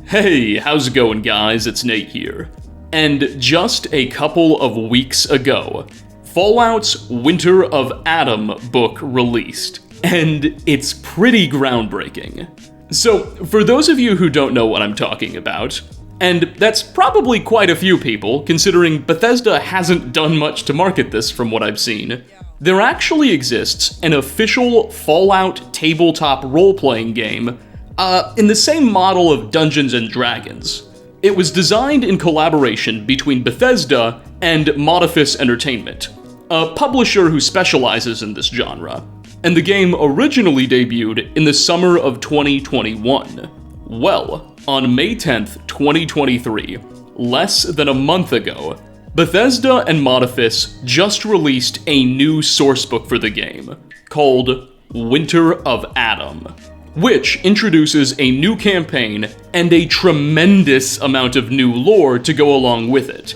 Hey, how's it going, guys? It's Nate here. And just a couple of weeks ago, Fallout's Winter of Adam book released, and it's pretty groundbreaking. So, for those of you who don't know what I'm talking about, and that's probably quite a few people, considering Bethesda hasn't done much to market this from what I've seen, there actually exists an official Fallout tabletop role-playing game in the same model of Dungeons and Dragons. It was designed in collaboration between Bethesda and Modiphus Entertainment, a publisher who specializes in this genre, and the game originally debuted in the summer of 2021. Well, on May 10th, 2023, less than a month ago, Bethesda and Modiphus just released a new sourcebook for the game, called Winter of Adam, which introduces a new campaign and a tremendous amount of new lore to go along with it.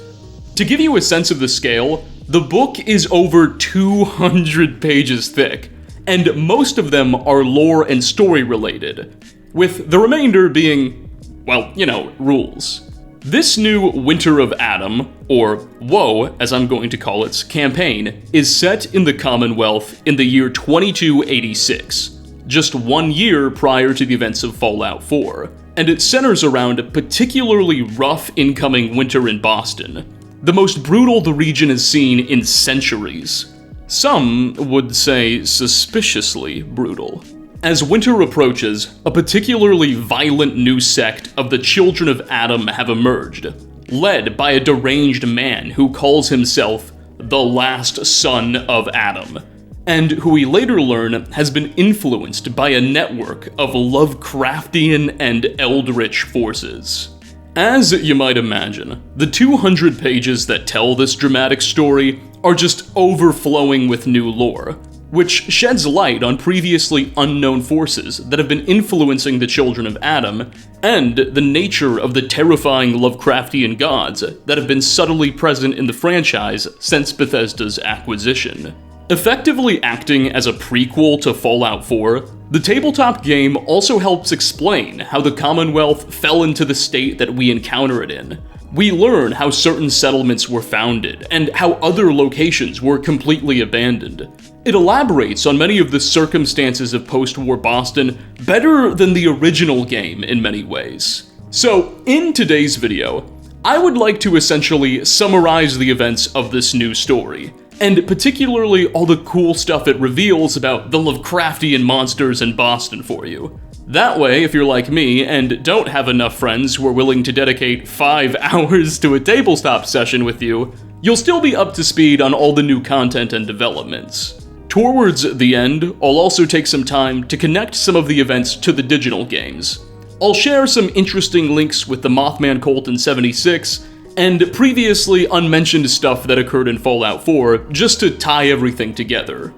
To give you a sense of the scale, the book is over 200 pages thick, and most of them are lore and story related, with the remainder being, well, rules. This new Winter of Adam, or WoW as I'm going to call its campaign, is set in the Commonwealth in the year 2286. Just 1 year prior to the events of Fallout 4, and it centers around a particularly rough incoming winter in Boston, the most brutal the region has seen in centuries. Some would say suspiciously brutal. As winter approaches, a particularly violent new sect of the Children of Adam have emerged, led by a deranged man who calls himself the Last Son of Adam, and who we later learn has been influenced by a network of Lovecraftian and Eldritch forces. As you might imagine, the 200 pages that tell this dramatic story are just overflowing with new lore, which sheds light on previously unknown forces that have been influencing the Children of Adam, and the nature of the terrifying Lovecraftian gods that have been subtly present in the franchise since Bethesda's acquisition. Effectively acting as a prequel to Fallout 4, the tabletop game also helps explain how the Commonwealth fell into the state that we encounter it in. We learn how certain settlements were founded, and how other locations were completely abandoned. It elaborates on many of the circumstances of post-war Boston better than the original game in many ways. So, in today's video, I would like to essentially summarize the events of this new story, and particularly all the cool stuff it reveals about the Lovecraftian monsters in Boston for you. That way, if you're like me and don't have enough friends who are willing to dedicate 5 hours to a tabletop session with you, you'll still be up to speed on all the new content and developments. Towards the end, I'll also take some time to connect some of the events to the digital games. I'll share some interesting links with the Mothman cult in 76, and previously unmentioned stuff that occurred in Fallout 4, just to tie everything together.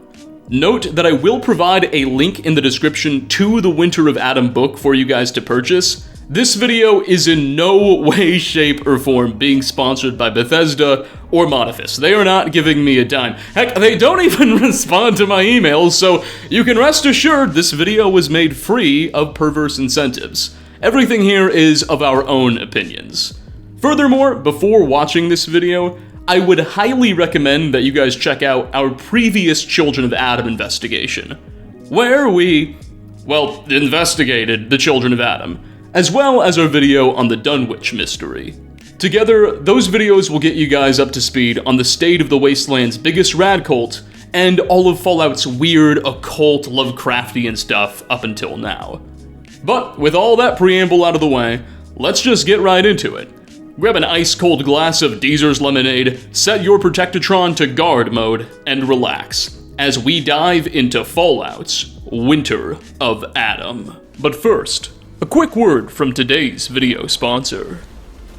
Note that I will provide a link in the description to the Winter of Adam book for you guys to purchase. This video is in no way, shape, or form being sponsored by Bethesda or Modiphus. They are not giving me a dime. Heck, they don't even respond to my emails, so you can rest assured this video was made free of perverse incentives. Everything here is of our own opinions. Furthermore, before watching this video, I would highly recommend that you guys check out our previous Children of Adam investigation, where we, investigated the Children of Adam, as well as our video on the Dunwich mystery. Together, those videos will get you guys up to speed on the state of the Wasteland's biggest rad cult, and all of Fallout's weird, occult, Lovecraftian stuff up until now. But with all that preamble out of the way, let's just get right into it. Grab an ice-cold glass of Deezer's lemonade, set your Protectatron to guard mode, and relax, as we dive into Fallout's Winter of Adam. But first, a quick word from today's video sponsor.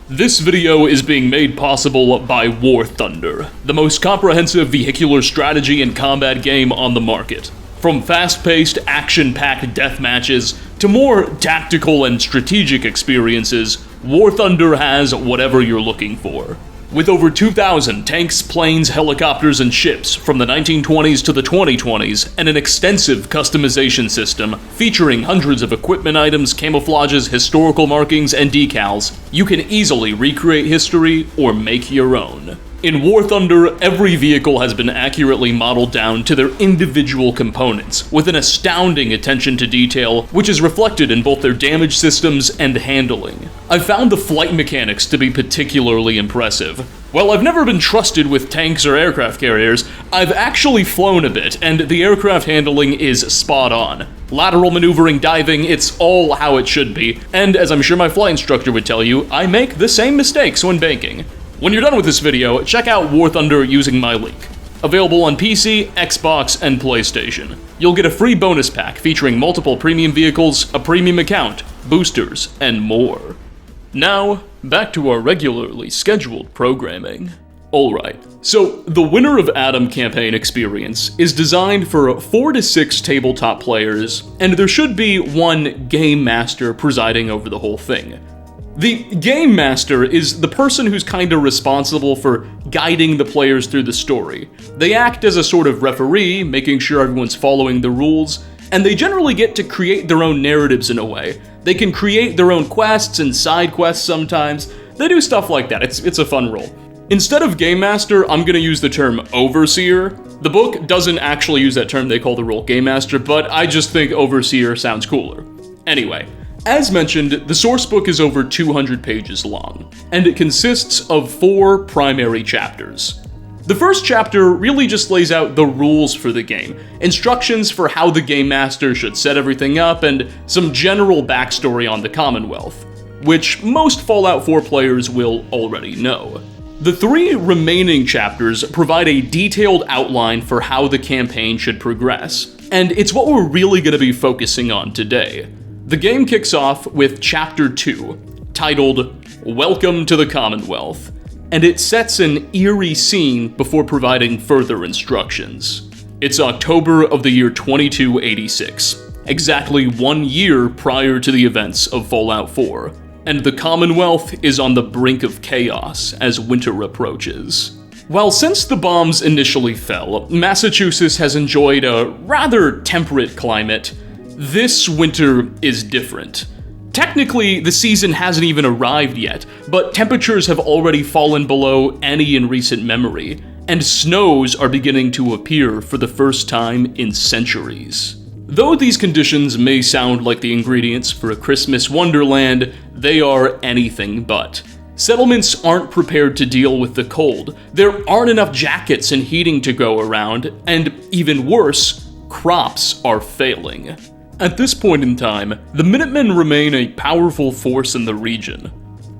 This video is being made possible by War Thunder, the most comprehensive vehicular strategy and combat game on the market. From fast-paced, action-packed death matches to more tactical and strategic experiences, War Thunder has whatever you're looking for. With over 2,000 tanks, planes, helicopters, and ships from the 1920s to the 2020s, and an extensive customization system featuring hundreds of equipment items, camouflages, historical markings, and decals, you can easily recreate history or make your own. In War Thunder, every vehicle has been accurately modeled down to their individual components, with an astounding attention to detail, which is reflected in both their damage systems and handling. I've found the flight mechanics to be particularly impressive. While I've never been trusted with tanks or aircraft carriers, I've actually flown a bit, and the aircraft handling is spot on. Lateral maneuvering, diving, it's all how it should be, and as I'm sure my flight instructor would tell you, I make the same mistakes when banking. When you're done with this video, check out War Thunder using my link. Available on PC, Xbox, and PlayStation. You'll get a free bonus pack featuring multiple premium vehicles, a premium account, boosters, and more. Now, back to our regularly scheduled programming. Alright, so the Winter of Adam campaign experience is designed for 4 to 6 tabletop players, and there should be one game master presiding over the whole thing. The Game Master is the person who's kinda responsible for guiding the players through the story. They act as a sort of referee, making sure everyone's following the rules, and they generally get to create their own narratives in a way. They can create their own quests and side quests sometimes. They do stuff like that, it's a fun role. Instead of Game Master, I'm gonna use the term Overseer. The book doesn't actually use that term, they call the role Game Master, but I just think Overseer sounds cooler. Anyway. As mentioned, the sourcebook is over 200 pages long, and it consists of 4 primary chapters. The first chapter really just lays out the rules for the game, instructions for how the Game Master should set everything up, and some general backstory on the Commonwealth, which most Fallout 4 players will already know. The 3 remaining chapters provide a detailed outline for how the campaign should progress, and it's what we're really going to be focusing on today. The game kicks off with Chapter 2, titled Welcome to the Commonwealth, and it sets an eerie scene before providing further instructions. It's October of the year 2286, exactly 1 year prior to the events of Fallout 4, and the Commonwealth is on the brink of chaos as winter approaches. While since the bombs initially fell, Massachusetts has enjoyed a rather temperate climate, this winter is different. Technically, the season hasn't even arrived yet, but temperatures have already fallen below any in recent memory, and snows are beginning to appear for the first time in centuries. Though these conditions may sound like the ingredients for a Christmas wonderland, they are anything but. Settlements aren't prepared to deal with the cold, there aren't enough jackets and heating to go around, and even worse, crops are failing. At this point in time, the Minutemen remain a powerful force in the region.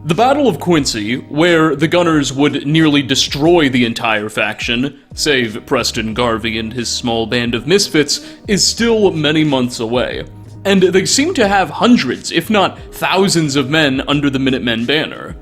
The Battle of Quincy, where the Gunners would nearly destroy the entire faction, save Preston Garvey and his small band of misfits, is still many months away, and they seem to have hundreds, if not thousands of men under the Minutemen banner.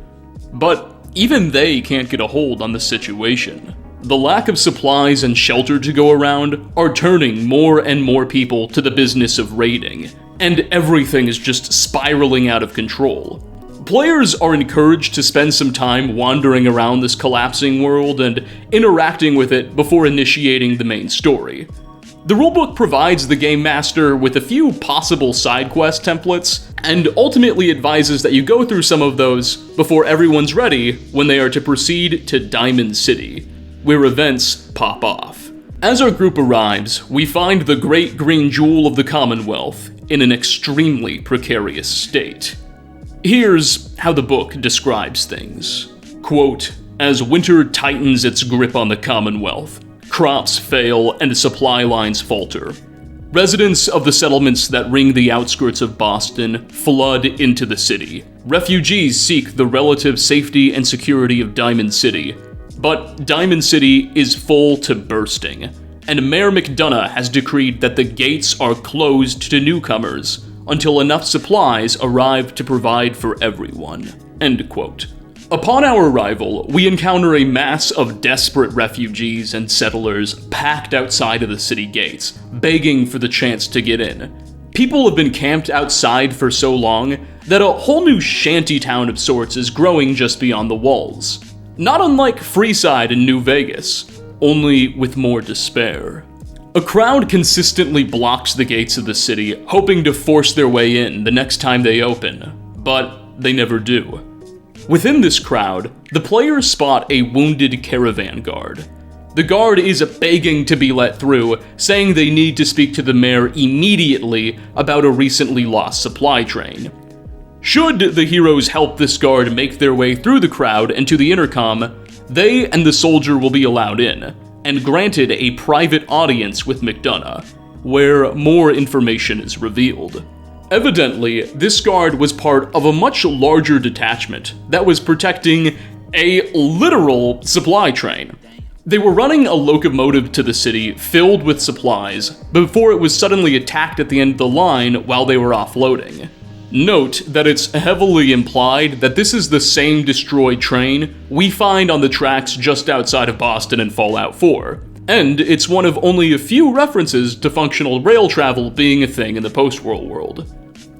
But even they can't get a hold on the situation. The lack of supplies and shelter to go around are turning more and more people to the business of raiding, and everything is just spiraling out of control. Players are encouraged to spend some time wandering around this collapsing world and interacting with it before initiating the main story. The rulebook provides the Game Master with a few possible side quest templates, and ultimately advises that you go through some of those before everyone's ready when they are to proceed to Diamond City, where events pop off. As our group arrives, we find the great green jewel of the Commonwealth in an extremely precarious state. Here's how the book describes things. Quote, as winter tightens its grip on the Commonwealth, crops fail and supply lines falter. Residents of the settlements that ring the outskirts of Boston flood into the city. Refugees seek the relative safety and security of Diamond City, but Diamond City is full to bursting, and Mayor McDonough has decreed that the gates are closed to newcomers until enough supplies arrive to provide for everyone. End quote. Upon our arrival, we encounter a mass of desperate refugees and settlers packed outside of the city gates, begging for the chance to get in. People have been camped outside for so long that a whole new shanty town of sorts is growing just beyond the walls. Not unlike Freeside in New Vegas, only with more despair. A crowd consistently blocks the gates of the city, hoping to force their way in the next time they open, but they never do. Within this crowd, the players spot a wounded caravan guard. The guard is begging to be let through, saying they need to speak to the mayor immediately about a recently lost supply train. Should the heroes help this guard make their way through the crowd and to the intercom, they and the soldier will be allowed in, and granted a private audience with McDonough, where more information is revealed. Evidently, this guard was part of a much larger detachment that was protecting a literal supply train. They were running a locomotive to the city filled with supplies before it was suddenly attacked at the end of the line while they were offloading. Note that it's heavily implied that this is the same destroyed train we find on the tracks just outside of Boston in Fallout 4, and it's one of only a few references to functional rail travel being a thing in the post-war world.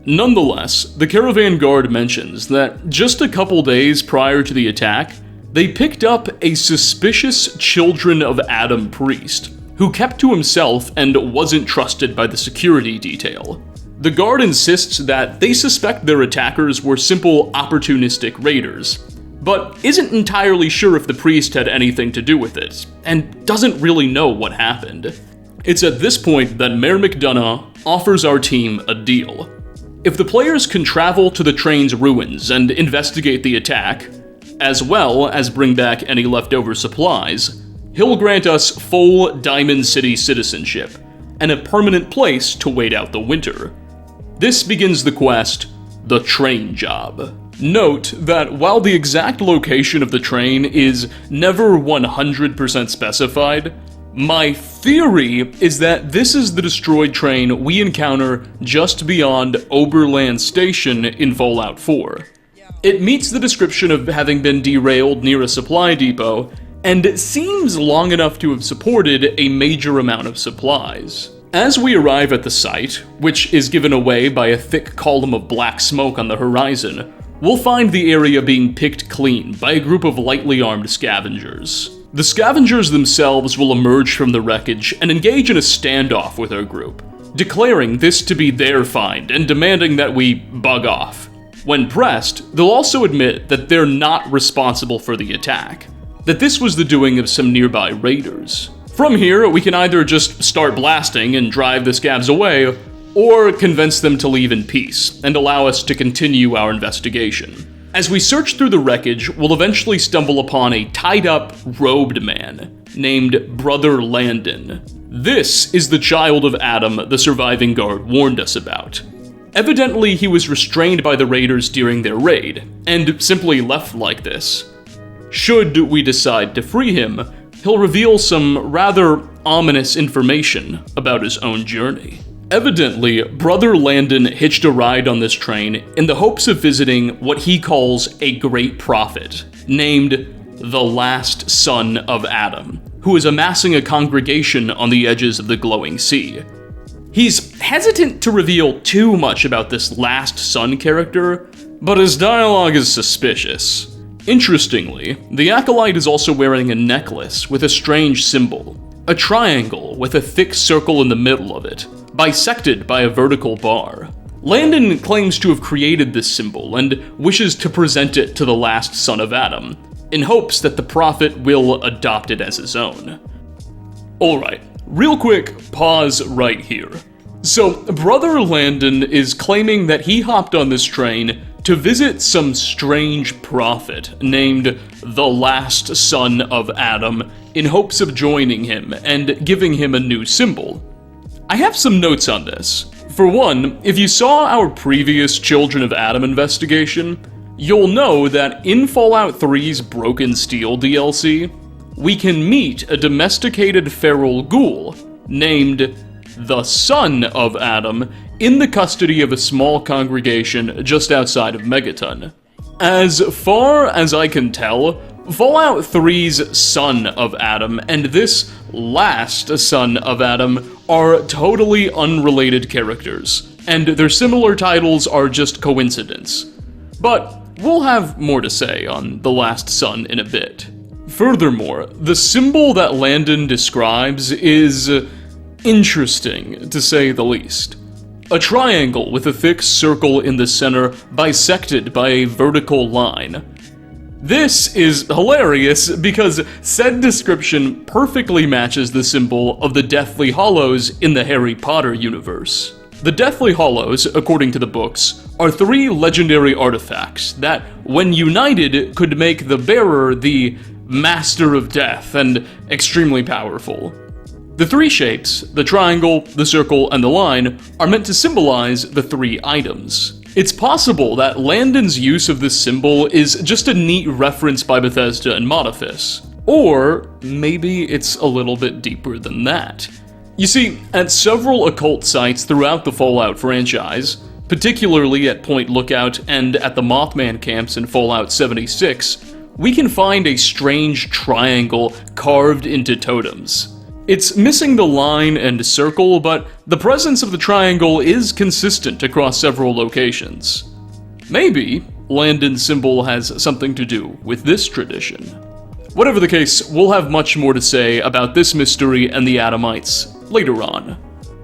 Nonetheless, the caravan guard mentions that just a couple days prior to the attack, they picked up a suspicious Children of Adam priest, who kept to himself and wasn't trusted by the security detail. The guard insists that they suspect their attackers were simple opportunistic raiders, but isn't entirely sure if the priest had anything to do with it, and doesn't really know what happened. It's at this point that Mayor McDonough offers our team a deal. If the players can travel to the train's ruins and investigate the attack, as well as bring back any leftover supplies, he'll grant us full Diamond City citizenship, and a permanent place to wait out the winter. This begins the quest, the train job. Note that while the exact location of the train is never 100% specified, my theory is that this is the destroyed train we encounter just beyond Oberland Station in Fallout 4. It meets the description of having been derailed near a supply depot, and seems long enough to have supported a major amount of supplies. As we arrive at the site, which is given away by a thick column of black smoke on the horizon, we'll find the area being picked clean by a group of lightly armed scavengers. The scavengers themselves will emerge from the wreckage and engage in a standoff with our group, declaring this to be their find and demanding that we bug off. When pressed, they'll also admit that they're not responsible for the attack, that this was the doing of some nearby raiders. From here, we can either just start blasting and drive the scavs away, or convince them to leave in peace and allow us to continue our investigation. As we search through the wreckage, we'll eventually stumble upon a tied-up, robed man named Brother Landon. This is the child of Adam the surviving guard warned us about. Evidently, he was restrained by the raiders during their raid, and simply left like this. Should we decide to free him, he'll reveal some rather ominous information about his own journey. Evidently, Brother Landon hitched a ride on this train in the hopes of visiting what he calls a great prophet, named the last son of Adam, who is amassing a congregation on the edges of the glowing sea. He's hesitant to reveal too much about this last son character, but his dialogue is suspicious. Interestingly, the acolyte is also wearing a necklace with a strange symbol, a triangle with a thick circle in the middle of it, bisected by a vertical bar. Landon claims to have created this symbol and wishes to present it to the last son of Adam, in hopes that the prophet will adopt it as his own. Alright, real quick pause right here. So, Brother Landon is claiming that he hopped on this train to visit some strange prophet named the last son of Adam in hopes of joining him and giving him a new symbol. I have some notes on this. For one, if you saw our previous Children of Adam investigation, you'll know that in Fallout 3's Broken Steel DLC, we can meet a domesticated feral ghoul named the Son of Adam in the custody of a small congregation just outside of Megaton. As far as I can tell, Fallout 3's Son of Adam and this last Son of Adam are totally unrelated characters, and their similar titles are just coincidence. But we'll have more to say on the last sun in a bit. Furthermore, the symbol that Landon describes is interesting, to say the least. A triangle with a thick circle in the center bisected by a vertical line. This is hilarious because said description perfectly matches the symbol of the Deathly Hallows in the Harry Potter universe. The Deathly Hallows, according to the books, are 3 legendary artifacts that, when united, could make the bearer the Master of Death and extremely powerful. The 3 shapes, the triangle, the circle, and the line, are meant to symbolize the 3 items. It's possible that Landon's use of this symbol is just a neat reference by Bethesda and Modiphus. Or maybe it's a little bit deeper than that. You see, at several occult sites throughout the Fallout franchise, particularly at Point Lookout and at the Mothman camps in Fallout 76, we can find a strange triangle carved into totems. It's missing the line and circle, but the presence of the triangle is consistent across several locations. Maybe Landon's symbol has something to do with this tradition. Whatever the case, we'll have much more to say about this mystery and the Adamites later on.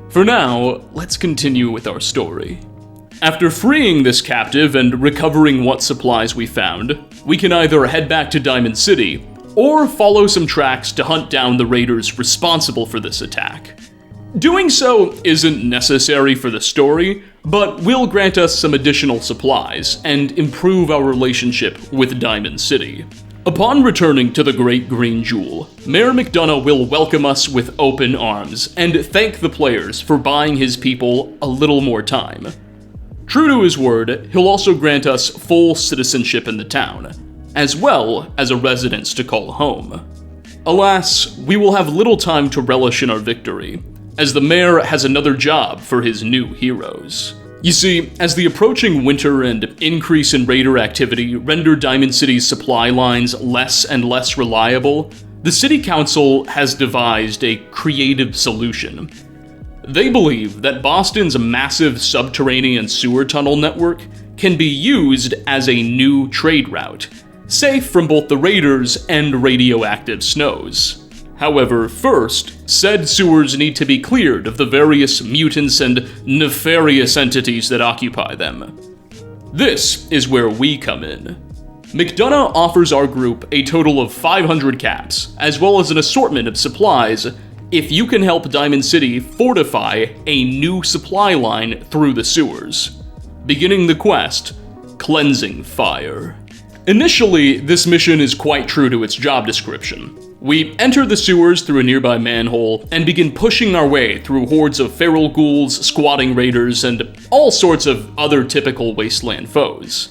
For now, let's continue with our story. After freeing this captive and recovering what supplies we found, we can either head back to Diamond City, or follow some tracks to hunt down the raiders responsible for this attack. Doing so isn't necessary for the story, but will grant us some additional supplies and improve our relationship with Diamond City. Upon returning to the Great Green Jewel, Mayor McDonough will welcome us with open arms and thank the players for buying his people a little more time. True to his word, he'll also grant us full citizenship in the town, as well as a residence to call home. Alas, we will have little time to relish in our victory, as the mayor has another job for his new heroes. You see, as the approaching winter and increase in raider activity render Diamond City's supply lines less and less reliable, the City Council has devised a creative solution. They believe that Boston's massive subterranean sewer tunnel network can be used as a new trade route, safe from both the raiders and radioactive snows. However, first, said sewers need to be cleared of the various mutants and nefarious entities that occupy them. This is where we come in. McDonough offers our group a total of 500 caps, as well as an assortment of supplies, if you can help Diamond City fortify a new supply line through the sewers. Beginning the quest, Cleansing Fire. Initially, this mission is quite true to its job description. We enter the sewers through a nearby manhole and begin pushing our way through hordes of feral ghouls, squatting raiders, and all sorts of other typical wasteland foes.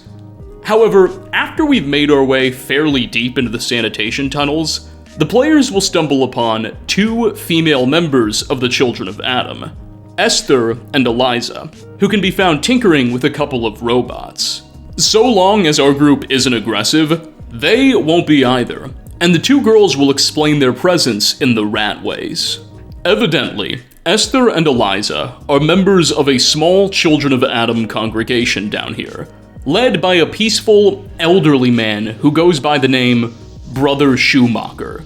However, after we've made our way fairly deep into the sanitation tunnels, the players will stumble upon 2 female members of the Children of Adam, Esther and Eliza, who can be found tinkering with a couple of robots. So long as our group isn't aggressive, they won't be either, and the 2 girls will explain their presence in the rat ways. Evidently, Esther and Eliza are members of a small Children of Adam congregation down here, led by a peaceful, elderly man who goes by the name Brother Schumacher.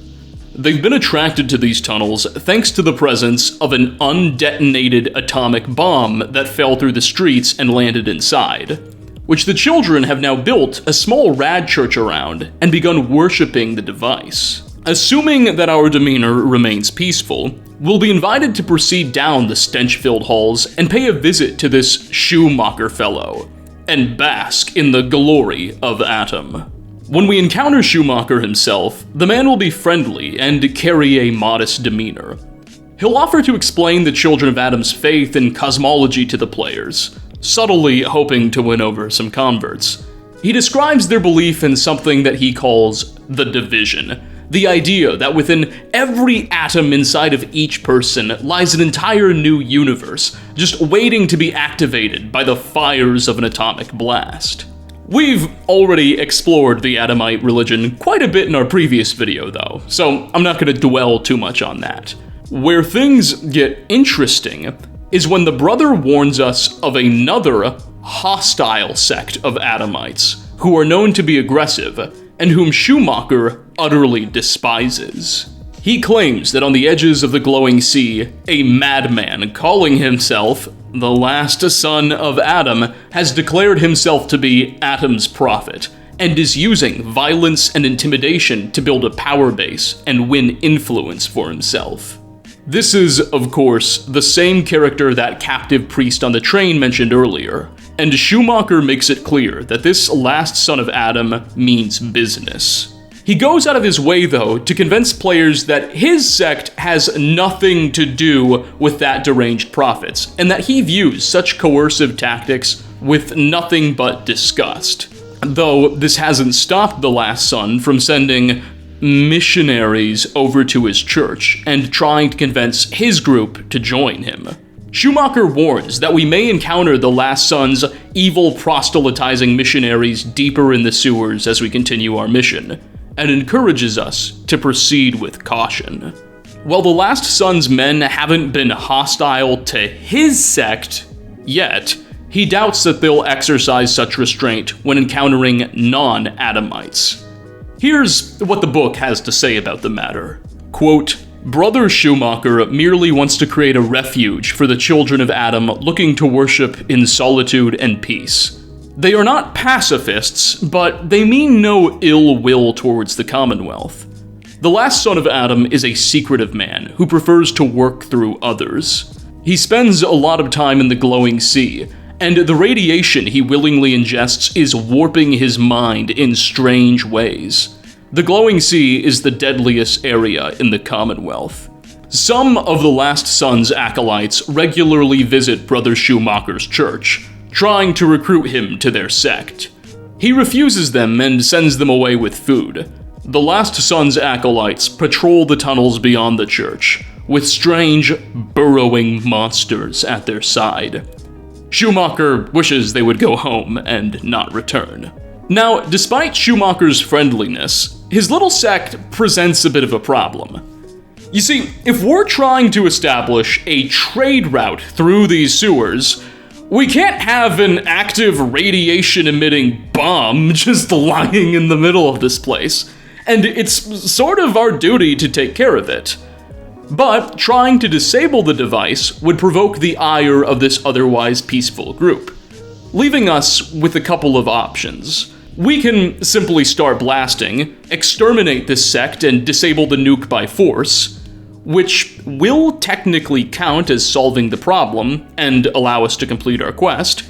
They've been attracted to these tunnels thanks to the presence of an undetonated atomic bomb that fell through the streets and landed inside, which the children have now built a small rad church around and begun worshipping the device. Assuming that our demeanor remains peaceful, we'll be invited to proceed down the stench-filled halls and pay a visit to this Schumacher fellow, and bask in the glory of Atom. When we encounter Schumacher himself, the man will be friendly and carry a modest demeanor. He'll offer to explain the Children of Atom's faith and cosmology to the players, subtly hoping to win over some converts. He describes their belief in something that he calls the division, the idea that within every atom inside of each person lies an entire new universe, just waiting to be activated by the fires of an atomic blast. We've already explored the Adamite religion quite a bit in our previous video though, so I'm not going to dwell too much on that. Where things get interesting is when the brother warns us of another hostile sect of Adamites, who are known to be aggressive, and whom Schumacher utterly despises. He claims that on the edges of the glowing sea, a madman calling himself the last son of Adam has declared himself to be Adam's prophet, and is using violence and intimidation to build a power base and win influence for himself. This is, of course, the same character that captive priest on the train mentioned earlier, and Schumacher makes it clear that this last son of Adam means business. He goes out of his way, though, to convince players that his sect has nothing to do with that deranged prophet's, and that he views such coercive tactics with nothing but disgust. Though this hasn't stopped the last son from sending missionaries over to his church and trying to convince his group to join him. Schumacher warns that we may encounter the last son's evil proselytizing missionaries deeper in the sewers as we continue our mission, and encourages us to proceed with caution. While the last son's men haven't been hostile to his sect yet, he doubts that they'll exercise such restraint when encountering non-Adamites. Here's what the book has to say about the matter. Quote, "Brother Schumacher merely wants to create a refuge for the children of Adam looking to worship in solitude and peace. They are not pacifists, but they mean no ill will towards the Commonwealth. The last son of Adam is a secretive man who prefers to work through others. He spends a lot of time in the glowing sea, and the radiation he willingly ingests is warping his mind in strange ways. The glowing sea is the deadliest area in the Commonwealth. Some of the last son's acolytes regularly visit Brother Schumacher's church, trying to recruit him to their sect. He refuses them and sends them away with food. The last son's acolytes patrol the tunnels beyond the church, with strange, burrowing monsters at their side. Schumacher wishes they would go home and not return. Now, despite Schumacher's friendliness, his little sect presents a bit of a problem. You see, if we're trying to establish a trade route through these sewers, we can't have an active radiation-emitting bomb just lying in the middle of this place, and it's sort of our duty to take care of it. But trying to disable the device would provoke the ire of this otherwise peaceful group, leaving us with a couple of options. We can simply start blasting, exterminate this sect, and disable the nuke by force, which will technically count as solving the problem and allow us to complete our quest.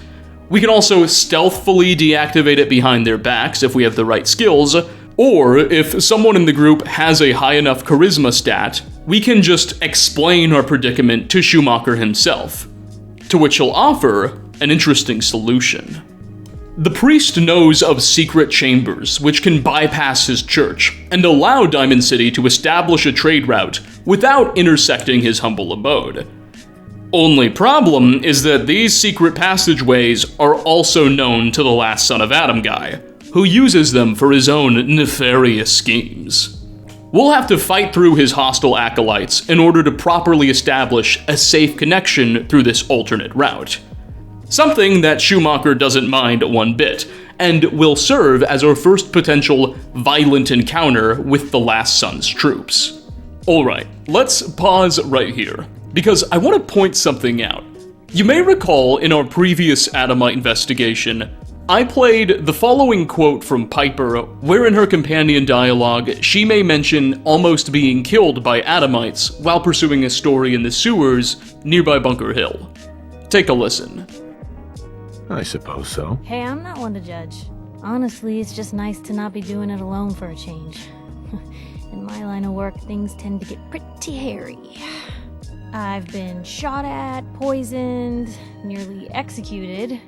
We can also stealthily deactivate it behind their backs if we have the right skills, or if someone in the group has a high enough charisma stat, we can just explain our predicament to Schumacher himself, to which he'll offer an interesting solution. The priest knows of secret chambers which can bypass his church and allow Diamond City to establish a trade route without intersecting his humble abode. Only problem is that these secret passageways are also known to the last son of Adam guy, who uses them for his own nefarious schemes. We'll have to fight through his hostile acolytes in order to properly establish a safe connection through this alternate route. Something that Schumacher doesn't mind one bit, and will serve as our first potential violent encounter with the last son's troops. Alright, let's pause right here, because I want to point something out. You may recall in our previous Adamite investigation, I played the following quote from Piper, where in her companion dialogue, she may mention almost being killed by Adamites while pursuing a story in the sewers nearby Bunker Hill. Take a listen. I suppose so. Hey, I'm not one to judge. Honestly, it's just nice to not be doing it alone for a change. In my line of work, things tend to get pretty hairy. I've been shot at, poisoned, nearly executed.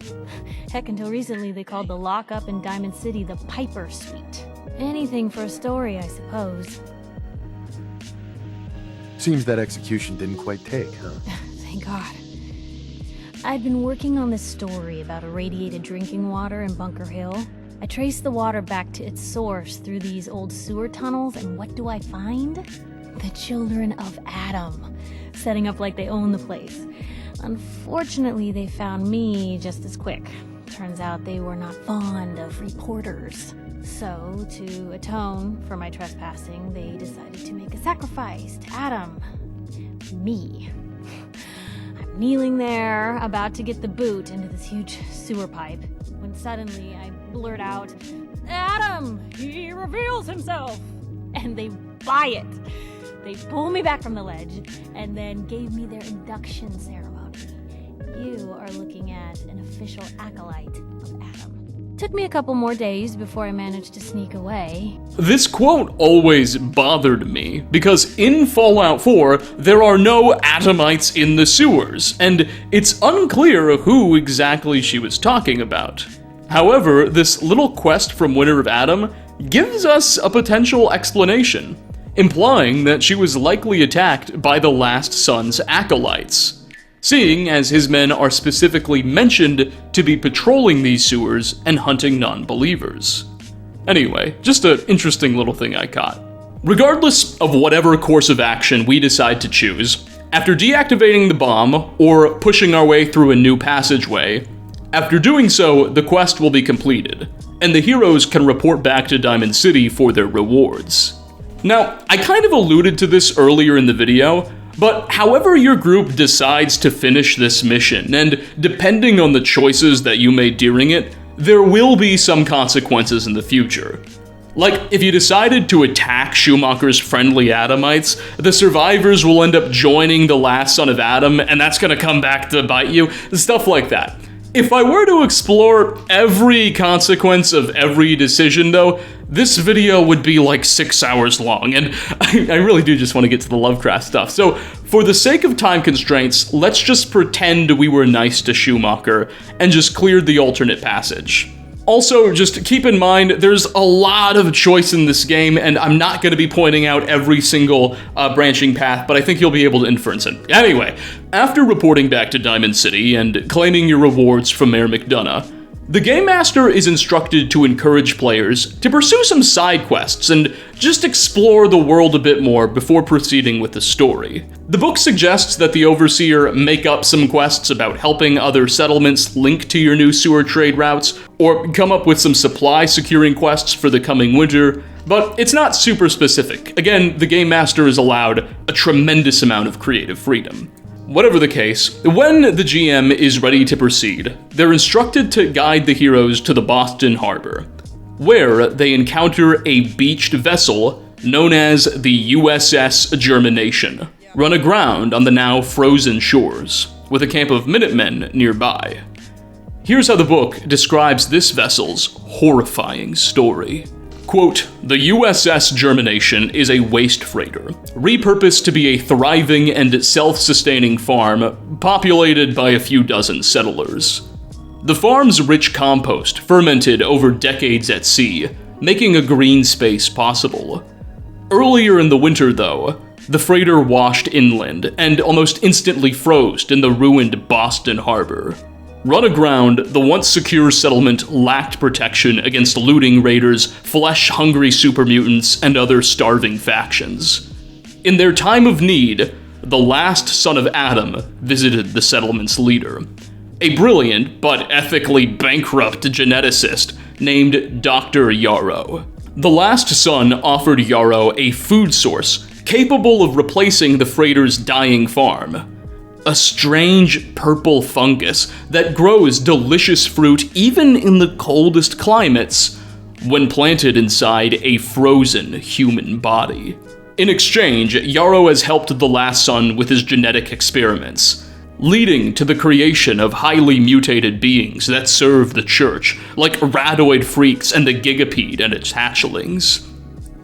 Heck, until recently they called the lockup in Diamond City the Piper Suite. Anything for a story, I suppose. Seems that execution didn't quite take, huh? Thank God. I'd been working on this story about irradiated drinking water in Bunker Hill. I traced the water back to its source through these old sewer tunnels, and what do I find? The children of Adam, setting up like they own the place. Unfortunately, they found me just as quick, turns out they were not fond of reporters. So, to atone for my trespassing, they decided to make a sacrifice to Adam. Me. I'm kneeling there, about to get the boot into this huge sewer pipe, when suddenly I blurt out, "Adam! He reveals himself!" And they buy it. They pull me back from the ledge, and then gave me their induction ceremony. You are looking at an official acolyte of Adam. Took me a couple more days before I managed to sneak away. This quote always bothered me, because in Fallout 4, there are no Adamites in the sewers, and it's unclear who exactly she was talking about. However, this little quest from Winter of Adam gives us a potential explanation, implying that she was likely attacked by the Last Son's acolytes, seeing as his men are specifically mentioned to be patrolling these sewers and hunting non-believers. Anyway, just an interesting little thing I caught. Regardless of whatever course of action we decide to choose, after deactivating the bomb or pushing our way through a new passageway, after doing so, the quest will be completed, and the heroes can report back to Diamond City for their rewards. Now, I kind of alluded to this earlier in the video, but however your group decides to finish this mission, and depending on the choices that you made during it, there will be some consequences in the future. Like, if you decided to attack Schumacher's friendly Adamites, the survivors will end up joining the Last Son of Adam, and that's gonna come back to bite you, stuff like that. If I were to explore every consequence of every decision, though, this video would be like 6 hours long, and I really do just want to get to the Lovecraft stuff. So, for the sake of time constraints, let's just pretend we were nice to Schumacher and just cleared the alternate passage. Also, just keep in mind, there's a lot of choice in this game, and I'm not going to be pointing out every single branching path, but I think you'll be able to inference it. Anyway, after reporting back to Diamond City and claiming your rewards from Mayor McDonough, the Game Master is instructed to encourage players to pursue some side quests and just explore the world a bit more before proceeding with the story. The book suggests that the Overseer make up some quests about helping other settlements link to your new sewer trade routes, or come up with some supply securing quests for the coming winter, but it's not super specific. Again, the Game Master is allowed a tremendous amount of creative freedom. Whatever the case, when the GM is ready to proceed, they're instructed to guide the heroes to the Boston Harbor, where they encounter a beached vessel known as the USS Germination, run aground on the now frozen shores, with a camp of Minutemen nearby. Here's how the book describes this vessel's horrifying story. Quote, "The USS Germination is a waste freighter, repurposed to be a thriving and self-sustaining farm populated by a few dozen settlers. The farm's rich compost fermented over decades at sea, making a green space possible. Earlier in the winter, though, the freighter washed inland and almost instantly froze in the ruined Boston Harbor. Run aground, the once secure settlement lacked protection against looting raiders, flesh-hungry super mutants, and other starving factions. In their time of need, the Last Son of Adam visited the settlement's leader, a brilliant but ethically bankrupt geneticist named Dr. Yarrow. The Last Son offered Yarrow a food source capable of replacing the freighter's dying farm. A strange purple fungus that grows delicious fruit even in the coldest climates when planted inside a frozen human body. In exchange, Yarrow has helped the Last Son with his genetic experiments, leading to the creation of highly mutated beings that serve the church, like Radoid Freaks and the Gigapede and its hatchlings."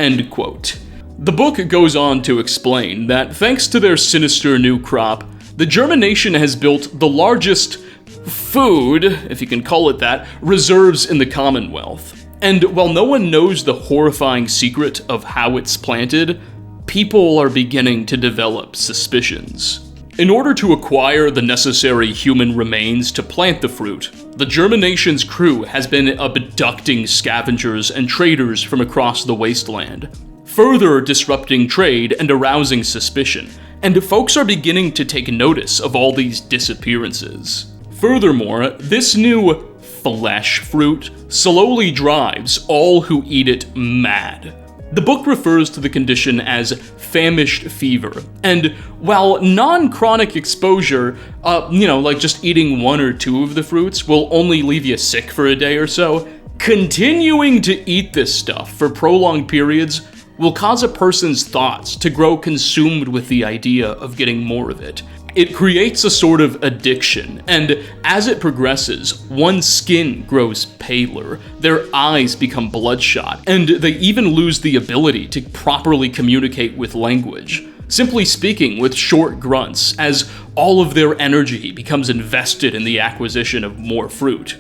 End quote. The book goes on to explain that thanks to their sinister new crop, the Germination has built the largest food, if you can call it that, reserves in the Commonwealth. And while no one knows the horrifying secret of how it's planted, people are beginning to develop suspicions. In order to acquire the necessary human remains to plant the fruit, the Germination's crew has been abducting scavengers and traders from across the wasteland, further disrupting trade and arousing suspicion. And folks are beginning to take notice of all these disappearances. Furthermore, this new flesh fruit slowly drives all who eat it mad. The book refers to the condition as famished fever, and while non-chronic exposure, like just eating one or two of the fruits will only leave you sick for a day or so, continuing to eat this stuff for prolonged periods will cause a person's thoughts to grow consumed with the idea of getting more of it. It creates a sort of addiction, and as it progresses, one's skin grows paler, their eyes become bloodshot, and they even lose the ability to properly communicate with language, simply speaking with short grunts, as all of their energy becomes invested in the acquisition of more fruit.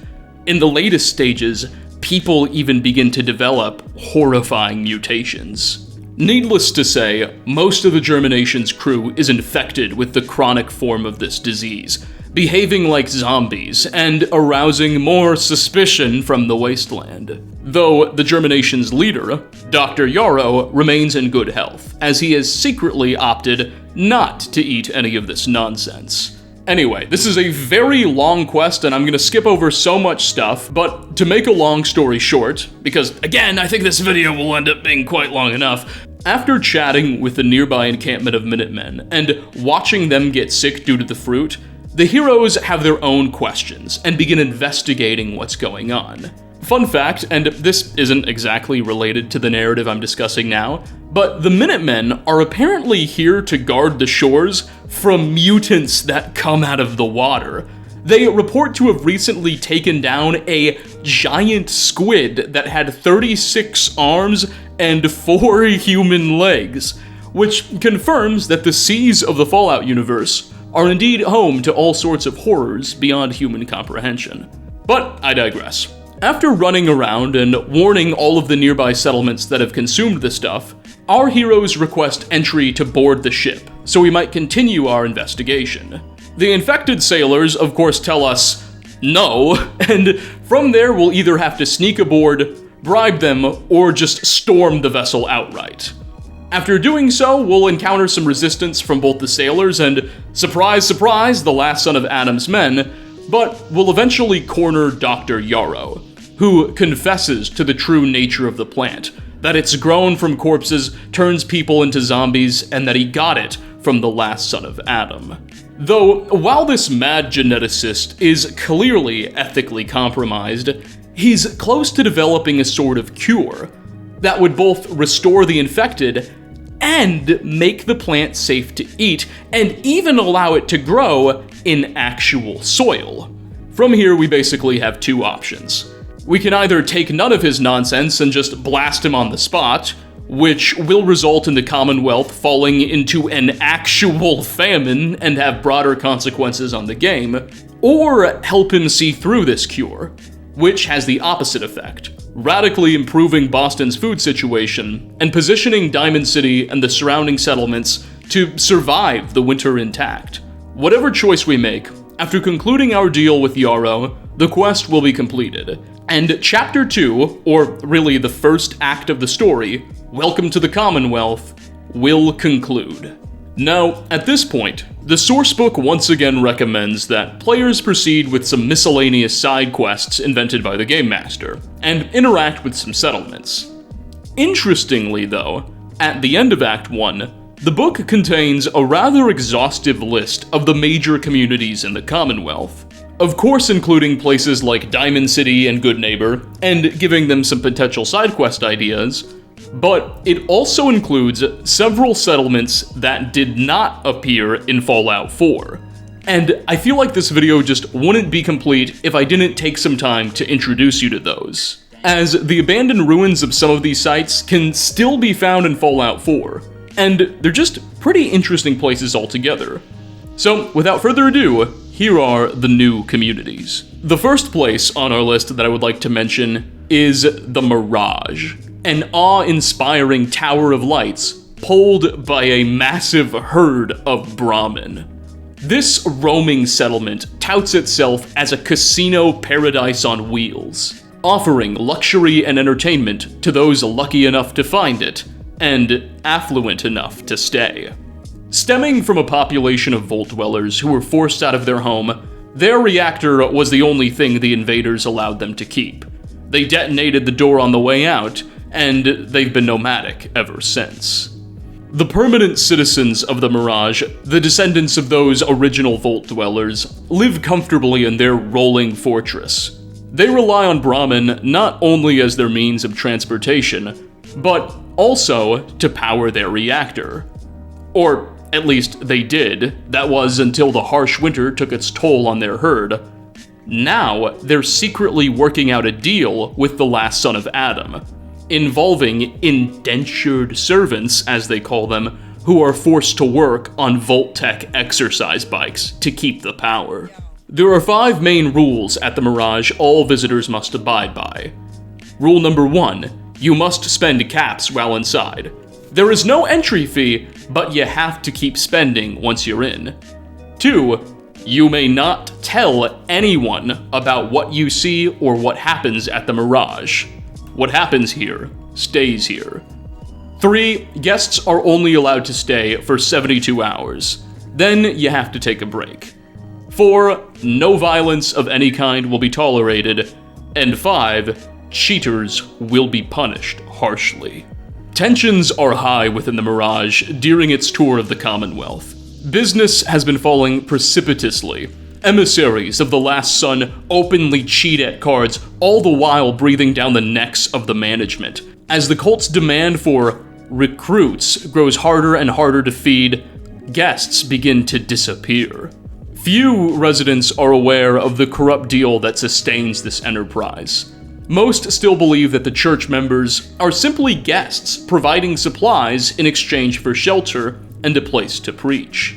In the latest stages, people even begin to develop horrifying mutations. Needless to say, most of the Germination's crew is infected with the chronic form of this disease, behaving like zombies and arousing more suspicion from the wasteland. Though the Germination's leader, Dr. Yarrow, remains in good health, as he has secretly opted not to eat any of this nonsense. Anyway, this is a very long quest, and I'm gonna skip over so much stuff, but to make a long story short, because again, I think this video will end up being quite long enough, after chatting with the nearby encampment of Minutemen and watching them get sick due to the fruit, the heroes have their own questions and begin investigating what's going on. Fun fact, and this isn't exactly related to the narrative I'm discussing now, but the Minutemen are apparently here to guard the shores from mutants that come out of the water. They report to have recently taken down a giant squid that had 36 arms and 4 human legs, which confirms that the seas of the Fallout universe are indeed home to all sorts of horrors beyond human comprehension. But I digress. After running around and warning all of the nearby settlements that have consumed the stuff, our heroes request entry to board the ship, so we might continue our investigation. The infected sailors, of course, tell us no, and from there we'll either have to sneak aboard, bribe them, or just storm the vessel outright. After doing so, we'll encounter some resistance from both the sailors and, surprise, surprise, the last son of Adam's men, but we'll eventually corner Dr. Yarrow, who confesses to the true nature of the plant, that it's grown from corpses, turns people into zombies, and that he got it from the last son of Adam. Though, while this mad geneticist is clearly ethically compromised, he's close to developing a sort of cure that would both restore the infected and make the plant safe to eat, and even allow it to grow in actual soil. From here, we basically have two options. We can either take none of his nonsense and just blast him on the spot, which will result in the Commonwealth falling into an actual famine and have broader consequences on the game, or help him see through this cure, which has the opposite effect, radically improving Boston's food situation and positioning Diamond City and the surrounding settlements to survive the winter intact. Whatever choice we make, after concluding our deal with Yarrow, the quest will be completed, and Chapter 2, or really the first act of the story, Welcome to the Commonwealth, will conclude. Now, at this point, the sourcebook once again recommends that players proceed with some miscellaneous side quests invented by the Game Master, and interact with some settlements. Interestingly though, at the end of Act 1, the book contains a rather exhaustive list of the major communities in the Commonwealth, of course including places like Diamond City and Goodneighbor, and giving them some potential side quest ideas, but it also includes several settlements that did not appear in Fallout 4. And I feel like this video just wouldn't be complete if I didn't take some time to introduce you to those, as the abandoned ruins of some of these sites can still be found in Fallout 4, and they're just pretty interesting places altogether. So, without further ado, here are the new communities. The first place on our list that I would like to mention is the Mirage, an awe-inspiring tower of lights pulled by a massive herd of Brahmin. This roaming settlement touts itself as a casino paradise on wheels, offering luxury and entertainment to those lucky enough to find it, and affluent enough to stay. Stemming from a population of Vault Dwellers who were forced out of their home, Their reactor was the only thing the invaders allowed them to keep. They detonated the door on the way out, and they've been nomadic ever since. The permanent citizens of the Mirage, the descendants of those original Vault dwellers, live comfortably in their rolling fortress. They rely on Brahmin not only as their means of transportation, but also to power their reactor. Or at least they did. That was until the harsh winter took its toll on their herd. Now, they're secretly working out a deal with the last son of Adam, involving indentured servants, as they call them, who are forced to work on Vault-Tec exercise bikes to keep the power. There are 5 main rules at the Mirage all visitors must abide by. Rule number 1, you must spend caps while inside. There is no entry fee, but you have to keep spending once you're in. 2, you may not tell anyone about what you see or what happens at the Mirage. What happens here stays here. 3, guests are only allowed to stay for 72 hours. Then you have to take a break. 4, no violence of any kind will be tolerated. And 5, cheaters will be punished harshly. Tensions are high within the Mirage during its tour of the Commonwealth. Business has been falling precipitously. Emissaries of the Last Son openly cheat at cards, all the while breathing down the necks of the management. As the cult's demand for recruits grows harder and harder to feed, guests begin to disappear. Few residents are aware of the corrupt deal that sustains this enterprise. Most still believe that the church members are simply guests providing supplies in exchange for shelter and a place to preach.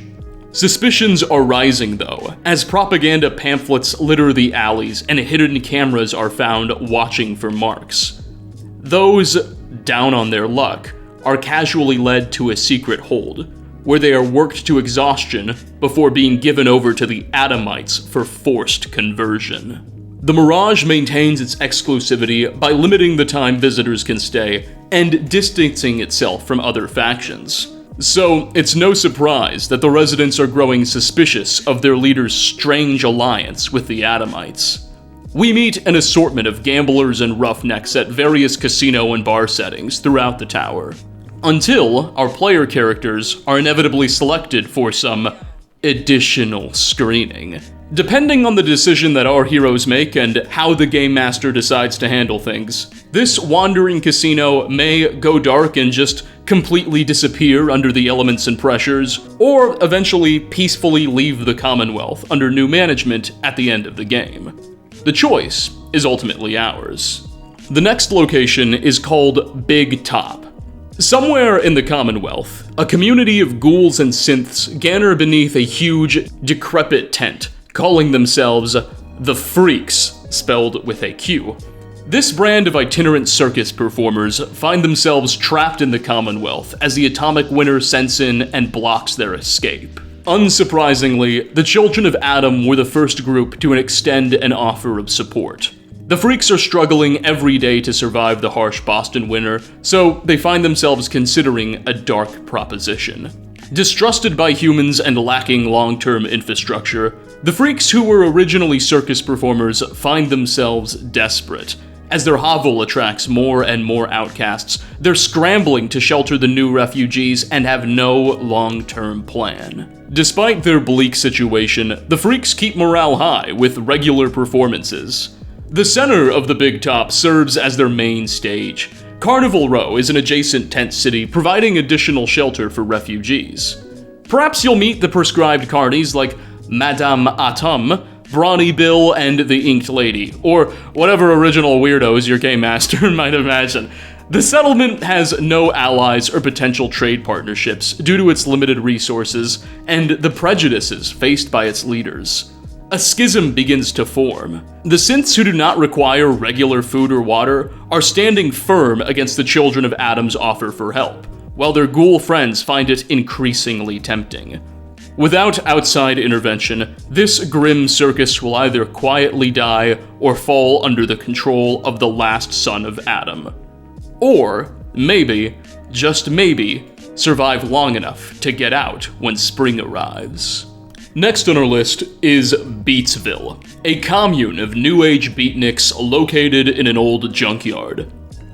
Suspicions are rising, though, as propaganda pamphlets litter the alleys and hidden cameras are found watching for marks. Those down on their luck are casually led to a secret hold, where they are worked to exhaustion before being given over to the Adamites for forced conversion. The Mirage maintains its exclusivity by limiting the time visitors can stay and distancing itself from other factions. So, it's no surprise that the residents are growing suspicious of their leader's strange alliance with the Adamites. We meet an assortment of gamblers and roughnecks at various casino and bar settings throughout the tower, until our player characters are inevitably selected for some additional screening. Depending on the decision that our heroes make and how the Game Master decides to handle things, this wandering casino may go dark and just completely disappear under the elements and pressures, or eventually peacefully leave the Commonwealth under new management at the end of the game. The choice is ultimately ours. The next location is called Big Top. Somewhere in the Commonwealth, a community of ghouls and synths gather beneath a huge, decrepit tent, calling themselves the Freaks, spelled with a Q. This brand of itinerant circus performers find themselves trapped in the Commonwealth as the Atomic Winter sends in and blocks their escape. Unsurprisingly, the Children of Adam were the first group to extend an offer of support. The Freaks are struggling every day to survive the harsh Boston winter, so they find themselves considering a dark proposition. Distrusted by humans and lacking long-term infrastructure, the Freaks who were originally circus performers find themselves desperate. As their hovel attracts more and more outcasts, they're scrambling to shelter the new refugees and have no long-term plan. Despite their bleak situation, the Freaks keep morale high with regular performances. The center of the Big Top serves as their main stage. Carnival Row is an adjacent tent city providing additional shelter for refugees. Perhaps you'll meet the prescribed carnies like Madame Atom, Brawny Bill, and the Inked Lady, or whatever original weirdos your Game Master might imagine. The settlement has no allies or potential trade partnerships due to its limited resources and the prejudices faced by its leaders. A schism begins to form. The synths who do not require regular food or water are standing firm against the Children of Adam's offer for help, while their ghoul friends find it increasingly tempting. Without outside intervention, this grim circus will either quietly die or fall under the control of the last son of Adam. Or, maybe, just maybe, survive long enough to get out when spring arrives. Next on our list is Beatsville, a commune of New Age beatniks located in an old junkyard.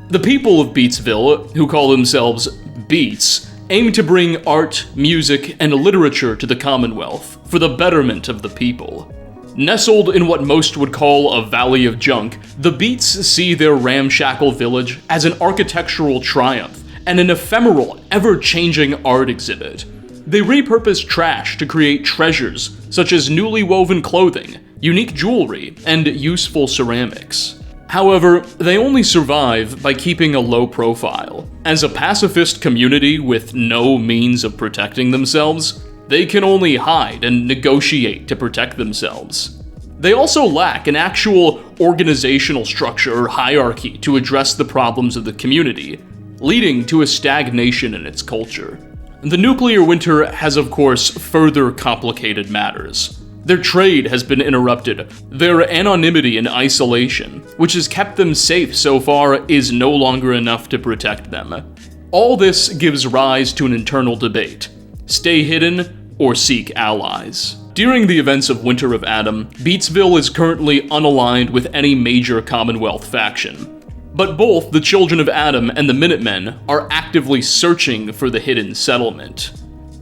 The people of Beatsville, who call themselves Beats, aim to bring art, music, and literature to the Commonwealth for the betterment of the people. Nestled in what most would call a valley of junk, the Beats see their ramshackle village as an architectural triumph and an ephemeral, ever-changing art exhibit. They repurpose trash to create treasures such as newly woven clothing, unique jewelry, and useful ceramics. However, they only survive by keeping a low profile. As a pacifist community with no means of protecting themselves, they can only hide and negotiate to protect themselves. They also lack an actual organizational structure or hierarchy to address the problems of the community, leading to a stagnation in its culture. The nuclear winter has, of course, further complicated matters. Their trade has been interrupted. Their anonymity and isolation, which has kept them safe so far, is no longer enough to protect them. All this gives rise to an internal debate: stay hidden or seek allies. During the events of Winter of Adam, Beatsville is currently unaligned with any major Commonwealth faction. But both the Children of Adam and the Minutemen are actively searching for the hidden settlement.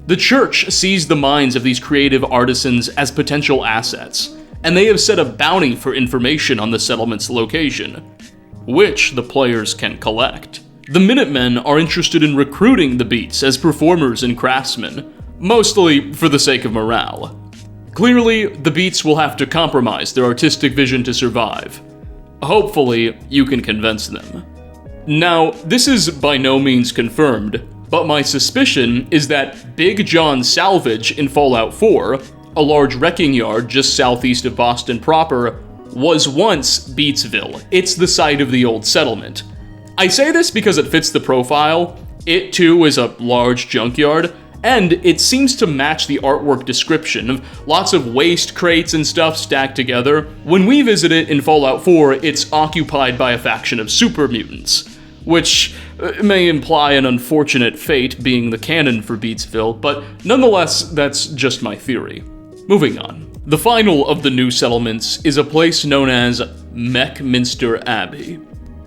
The Church sees the minds of these creative artisans as potential assets, and they have set a bounty for information on the settlement's location, which the players can collect. The Minutemen are interested in recruiting the Beats as performers and craftsmen, mostly for the sake of morale. Clearly, the Beats will have to compromise their artistic vision to survive. Hopefully, you can convince them. Now, this is by no means confirmed, but my suspicion is that Big John Salvage in Fallout 4, a large wrecking yard just southeast of Boston proper, was once Beatsville. It's the site of the old settlement. I say this because it fits the profile. It too is a large junkyard, and it seems to match the artwork description of lots of waste crates and stuff stacked together. When we visit it in Fallout 4, it's occupied by a faction of super mutants, which may imply an unfortunate fate being the canon for Beatsville, but nonetheless, that's just my theory. Moving on. The final of the new settlements is a place known as Mechminster Abbey.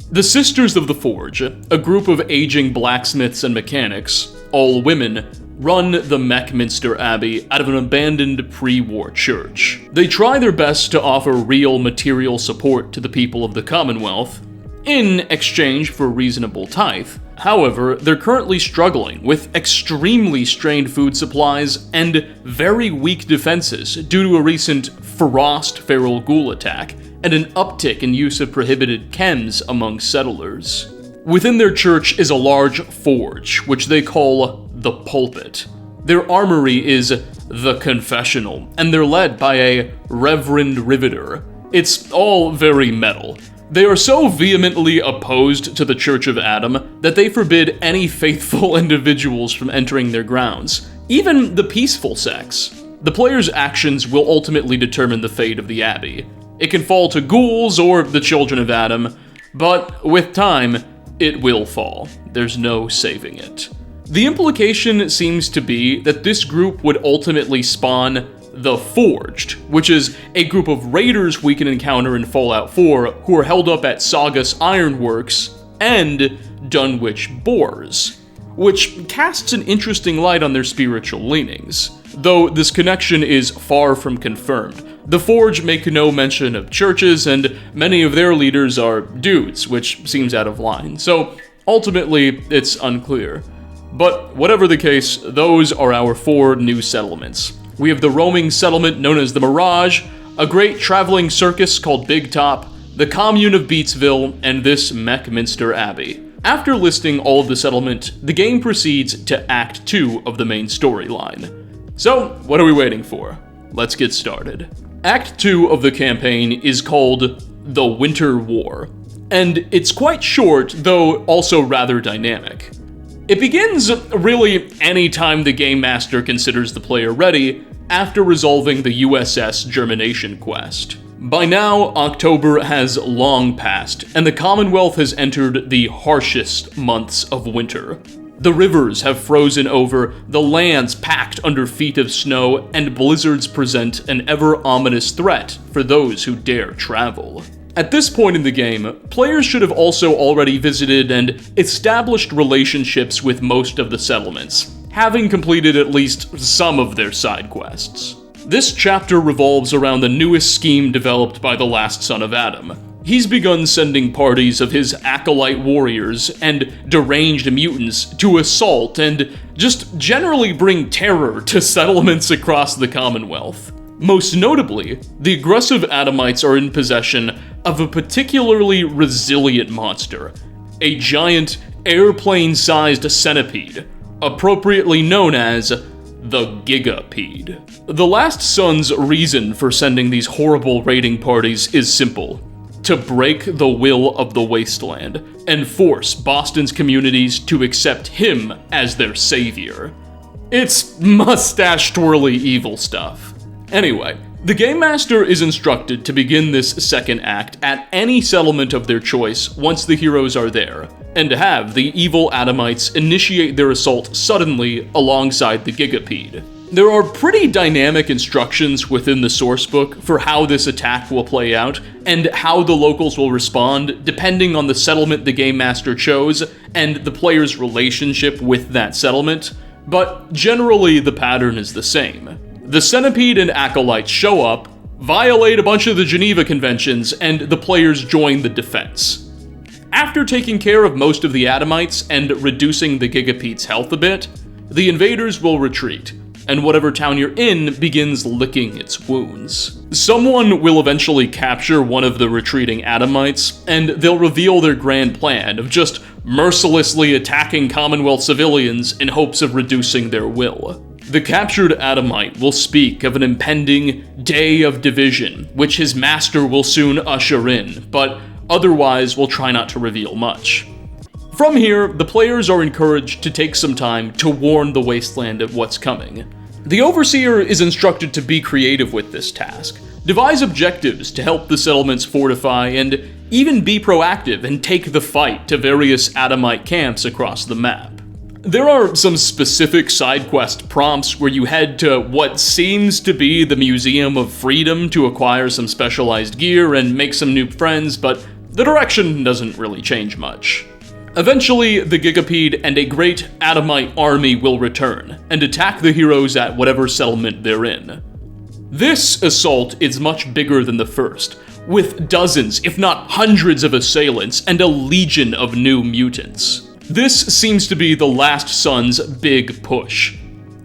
The Sisters of the Forge, a group of aging blacksmiths and mechanics, all women, run the Mechminster Abbey out of an abandoned pre-war church. They try their best to offer real material support to the people of the Commonwealth, in exchange for reasonable tithe. However, they're currently struggling with extremely strained food supplies and very weak defenses due to a recent Frost feral ghoul attack and an uptick in use of prohibited chems among settlers. Within their church is a large forge, which they call the Pulpit. Their armory is the Confessional, and they're led by a Reverend Riveter. It's all very metal. They are so vehemently opposed to the Church of Adam that they forbid any faithful individuals from entering their grounds, even the peaceful sects. The player's actions will ultimately determine the fate of the Abbey. It can fall to ghouls or the Children of Adam, but with time, it will fall. There's no saving it. The implication seems to be that this group would ultimately spawn the Forged, which is a group of raiders we can encounter in Fallout 4 who are held up at Saugus Ironworks and Dunwich Boars, which casts an interesting light on their spiritual leanings, though this connection is far from confirmed. The Forge make no mention of churches, and many of their leaders are dudes, which seems out of line, so ultimately it's unclear. But whatever the case, those are our 4 new settlements. We have the roaming settlement known as the Mirage, a great traveling circus called Big Top, the commune of Beatsville, and this Mechminster Abbey. After listing all of the settlement, the game proceeds to Act 2 of the main storyline. So, what are we waiting for? Let's get started. Act 2 of the campaign is called The Winter War, and it's quite short, though also rather dynamic. It begins really any time the Game Master considers the player ready, after resolving the USS Germination quest. By now, October has long passed, and the Commonwealth has entered the harshest months of winter. The rivers have frozen over, the lands packed under feet of snow, and blizzards present an ever-ominous threat for those who dare travel. At this point in the game, players should have also already visited and established relationships with most of the settlements, having completed at least some of their side quests. This chapter revolves around the newest scheme developed by the last son of Adam. He's begun sending parties of his acolyte warriors and deranged mutants to assault and just generally bring terror to settlements across the Commonwealth. Most notably, the aggressive Adamites are in possession of a particularly resilient monster, a giant airplane-sized centipede, appropriately known as the Gigapede. The last son's reason for sending these horrible raiding parties is simple: to break the will of the wasteland and force Boston's communities to accept him as their savior. It's mustache-twirly evil stuff. Anyway, the Game Master is instructed to begin this second act at any settlement of their choice once the heroes are there, and to have the evil Adamites initiate their assault suddenly alongside the Gigapede. There are pretty dynamic instructions within the sourcebook for how this attack will play out, and how the locals will respond depending on the settlement the Game Master chose and the player's relationship with that settlement, but generally the pattern is the same. The Centipede and Acolytes show up, violate a bunch of the Geneva Conventions, and the players join the defense. After taking care of most of the Adamites and reducing the Gigapede's health a bit, the invaders will retreat, and whatever town you're in begins licking its wounds. Someone will eventually capture one of the retreating Adamites, and they'll reveal their grand plan of just mercilessly attacking Commonwealth civilians in hopes of reducing their will. The captured Adamite will speak of an impending day of division, which his master will soon usher in, but otherwise will try not to reveal much. From here, the players are encouraged to take some time to warn the wasteland of what's coming. The Overseer is instructed to be creative with this task, devise objectives to help the settlements fortify, and even be proactive and take the fight to various Adamite camps across the map. There are some specific side quest prompts where you head to what seems to be the Museum of Freedom to acquire some specialized gear and make some new friends, but the direction doesn't really change much. Eventually, the Gigapede and a great Adamite army will return and attack the heroes at whatever settlement they're in. This assault is much bigger than the first, with dozens, if not hundreds of assailants and a legion of new mutants. This seems to be the last son's big push.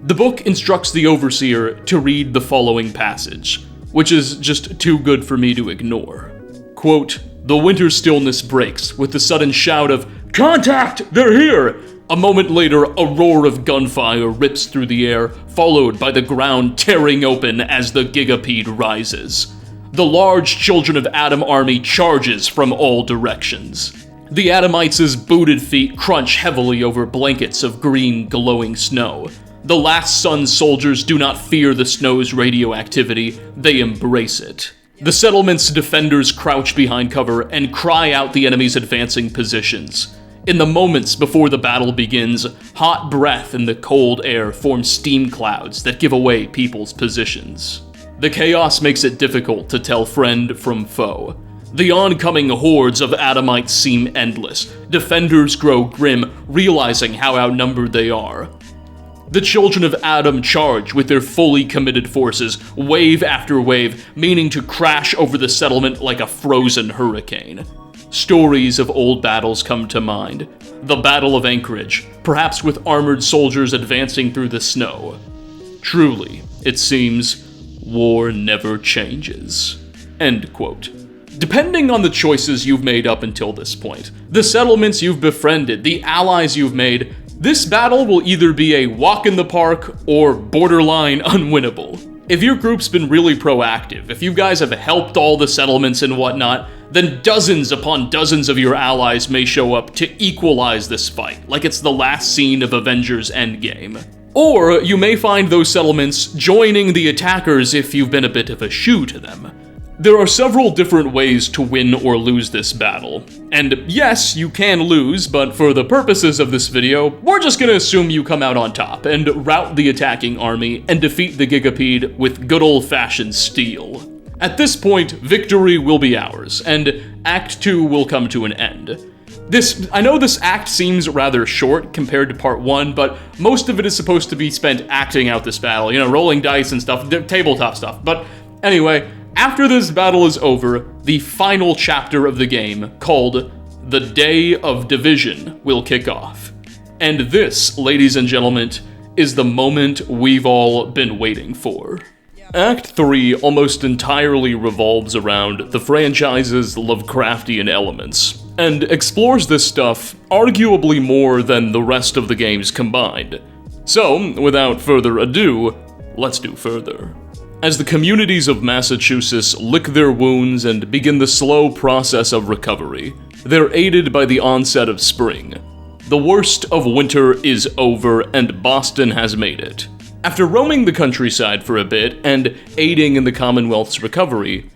The book instructs the Overseer to read the following passage, which is just too good for me to ignore. Quote, "The winter stillness breaks with the sudden shout of, 'Contact! They're here!' A moment later, a roar of gunfire rips through the air, followed by the ground tearing open as the Gigapede rises. The large Children of Adam army charges from all directions. The Adamites' booted feet crunch heavily over blankets of green, glowing snow. The last son's soldiers do not fear the snow's radioactivity, they embrace it. The settlement's defenders crouch behind cover and cry out the enemy's advancing positions. In the moments before the battle begins, hot breath in the cold air forms steam clouds that give away people's positions. The chaos makes it difficult to tell friend from foe. The oncoming hordes of Adamites seem endless. Defenders grow grim, realizing how outnumbered they are. The Children of Adam charge with their fully committed forces, wave after wave, meaning to crash over the settlement like a frozen hurricane. Stories of old battles come to mind. The Battle of Anchorage, perhaps with armored soldiers advancing through the snow. Truly, it seems, war never changes." End quote. Depending on the choices you've made up until this point, the settlements you've befriended, the allies you've made, this battle will either be a walk in the park or borderline unwinnable. If your group's been really proactive, if you guys have helped all the settlements and whatnot, then dozens upon dozens of your allies may show up to equalize this fight, like it's the last scene of Avengers Endgame. Or you may find those settlements joining the attackers if you've been a bit of a shoo to them. There are several different ways to win or lose this battle. And yes, you can lose, but for the purposes of this video, we're just gonna assume you come out on top and rout the attacking army and defeat the Gigapede with good old-fashioned steel. At this point, victory will be ours, and Act 2 will come to an end. I know this act seems rather short compared to part 1, but most of it is supposed to be spent acting out this battle, rolling dice and stuff, tabletop stuff. But anyway, after this battle is over, the final chapter of the game, called The Day of Division, will kick off. And this, ladies and gentlemen, is the moment we've all been waiting for. Act 3 almost entirely revolves around the franchise's Lovecraftian elements, and explores this stuff arguably more than the rest of the games combined. So, without further ado, let's do further. As the communities of Massachusetts lick their wounds and begin the slow process of recovery, they're aided by the onset of spring. The worst of winter is over, and Boston has made it. After roaming the countryside for a bit and aiding in the Commonwealth's recovery,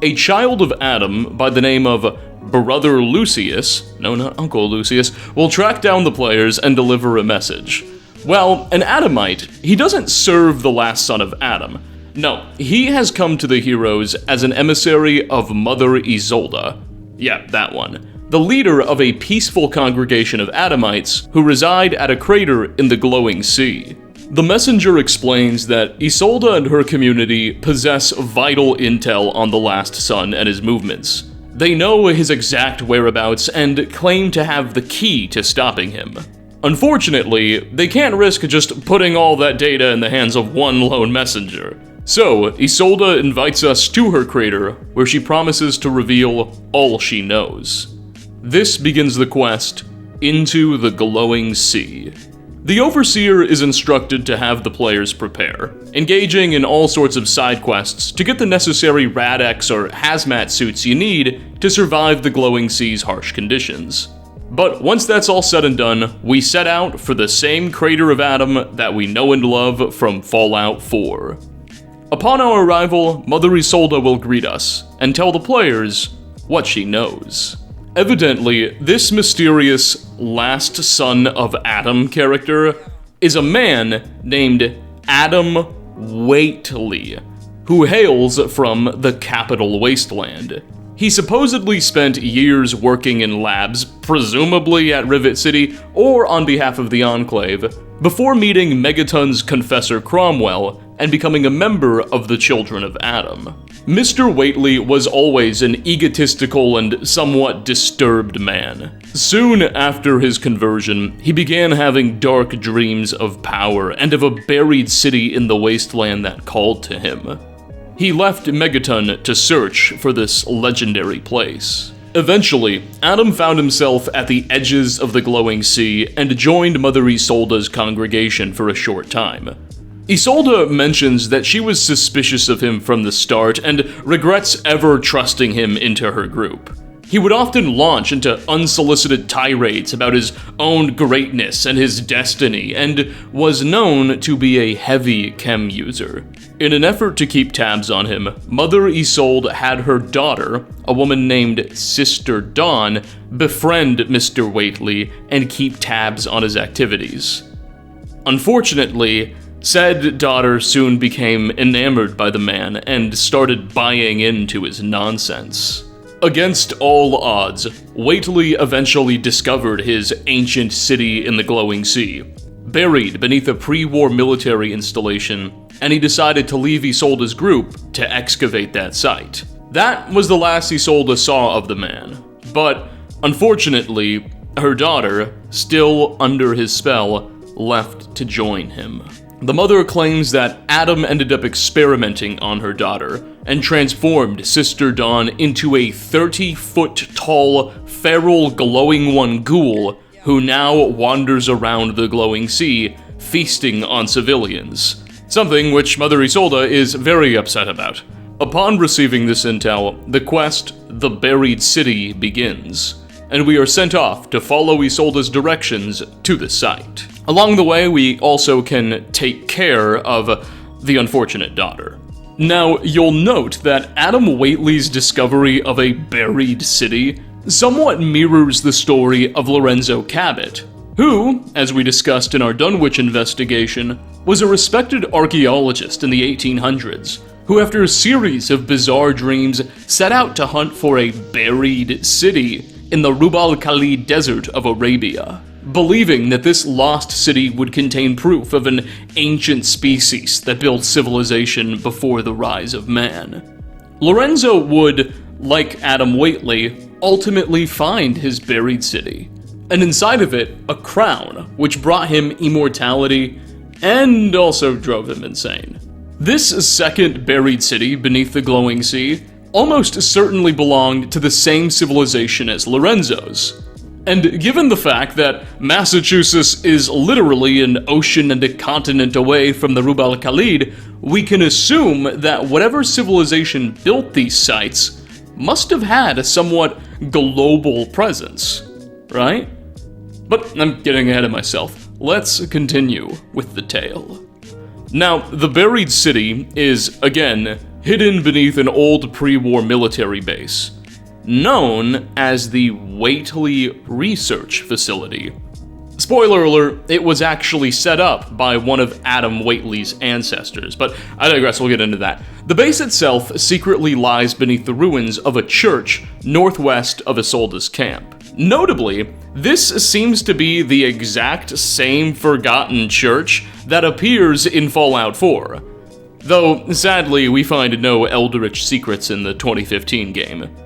a child of Adam by the name of Brother Lucius, no, not Uncle Lucius, will track down the players and deliver a message. Well, an Adamite, he doesn't serve the last son of Adam. No, he has come to the heroes as an emissary of Mother Isolde. Yeah, that one. The leader of a peaceful congregation of Adamites who reside at a crater in the glowing sea. The messenger explains that Isolde and her community possess vital intel on the last son and his movements. They know his exact whereabouts and claim to have the key to stopping him. Unfortunately, they can't risk just putting all that data in the hands of one lone messenger. So, Isolde invites us to her crater, where she promises to reveal all she knows. This begins the quest into the glowing sea. The Overseer is instructed to have the players prepare, engaging in all sorts of side quests to get the necessary Rad-X or hazmat suits you need to survive the glowing sea's harsh conditions. But once that's all said and done, we set out for the same crater of Adam that we know and love from Fallout 4. Upon our arrival, Mother Isolde will greet us and tell the players what she knows. Evidently, this mysterious last son of Adam character is a man named Adam Whately, who hails from the Capital Wasteland. He supposedly spent years working in labs, presumably at Rivet City or on behalf of the Enclave, before meeting Megaton's confessor Cromwell and becoming a member of the Children of Adam. Mr. Whately was always an egotistical and somewhat disturbed man. Soon after his conversion, he began having dark dreams of power and of a buried city in the wasteland that called to him. He left Megaton to search for this legendary place. Eventually, Adam found himself at the edges of the glowing sea and joined Mother Isolde's congregation for a short time. Isolde mentions that she was suspicious of him from the start and regrets ever trusting him into her group. He would often launch into unsolicited tirades about his own greatness and his destiny, and was known to be a heavy chem user. In an effort to keep tabs on him, Mother Isolde had her daughter, a woman named Sister Dawn, befriend Mr. Whately and keep tabs on his activities. Unfortunately, said daughter soon became enamored by the man and started buying into his nonsense. Against all odds, Whately eventually discovered his ancient city in the glowing sea, buried beneath a pre-war military installation, and he decided to leave Isolde's group to excavate that site. That was the last Isolde saw of the man, but unfortunately, her daughter, still under his spell, left to join him. The mother claims that Adam ended up experimenting on her daughter and transformed Sister Dawn into a 30-foot-tall, feral glowing one ghoul who now wanders around the glowing sea, feasting on civilians. Something which Mother Isolde is very upset about. Upon receiving this intel, the quest, The Buried City, begins, and we are sent off to follow Isolde's directions to the site. Along the way, we also can take care of the unfortunate daughter. Now, you'll note that Adam Whately's discovery of a buried city somewhat mirrors the story of Lorenzo Cabot, who, as we discussed in our Dunwich investigation, was a respected archaeologist in the 1800s, who after a series of bizarre dreams set out to hunt for a buried city in the Rub al-Khali desert of Arabia, believing that this lost city would contain proof of an ancient species that built civilization before the rise of man. Lorenzo would, like Adam Whately, ultimately find his buried city, and inside of it, a crown, which brought him immortality and also drove him insane. This second buried city beneath the glowing sea almost certainly belonged to the same civilization as Lorenzo's. And given the fact that Massachusetts is literally an ocean and a continent away from the Rub al-Khali, we can assume that whatever civilization built these sites must have had a somewhat global presence, right? But I'm getting ahead of myself. Let's continue with the tale. Now, the buried city is, again, hidden beneath an old pre-war military base, known as the Whately Research Facility. Spoiler alert, it was actually set up by one of Adam Whately's ancestors, but I digress, we'll get into that. The base itself secretly lies beneath the ruins of a church northwest of Isolde's camp. Notably, this seems to be the exact same forgotten church that appears in Fallout 4, though sadly we find no Eldritch secrets in the 2015 game.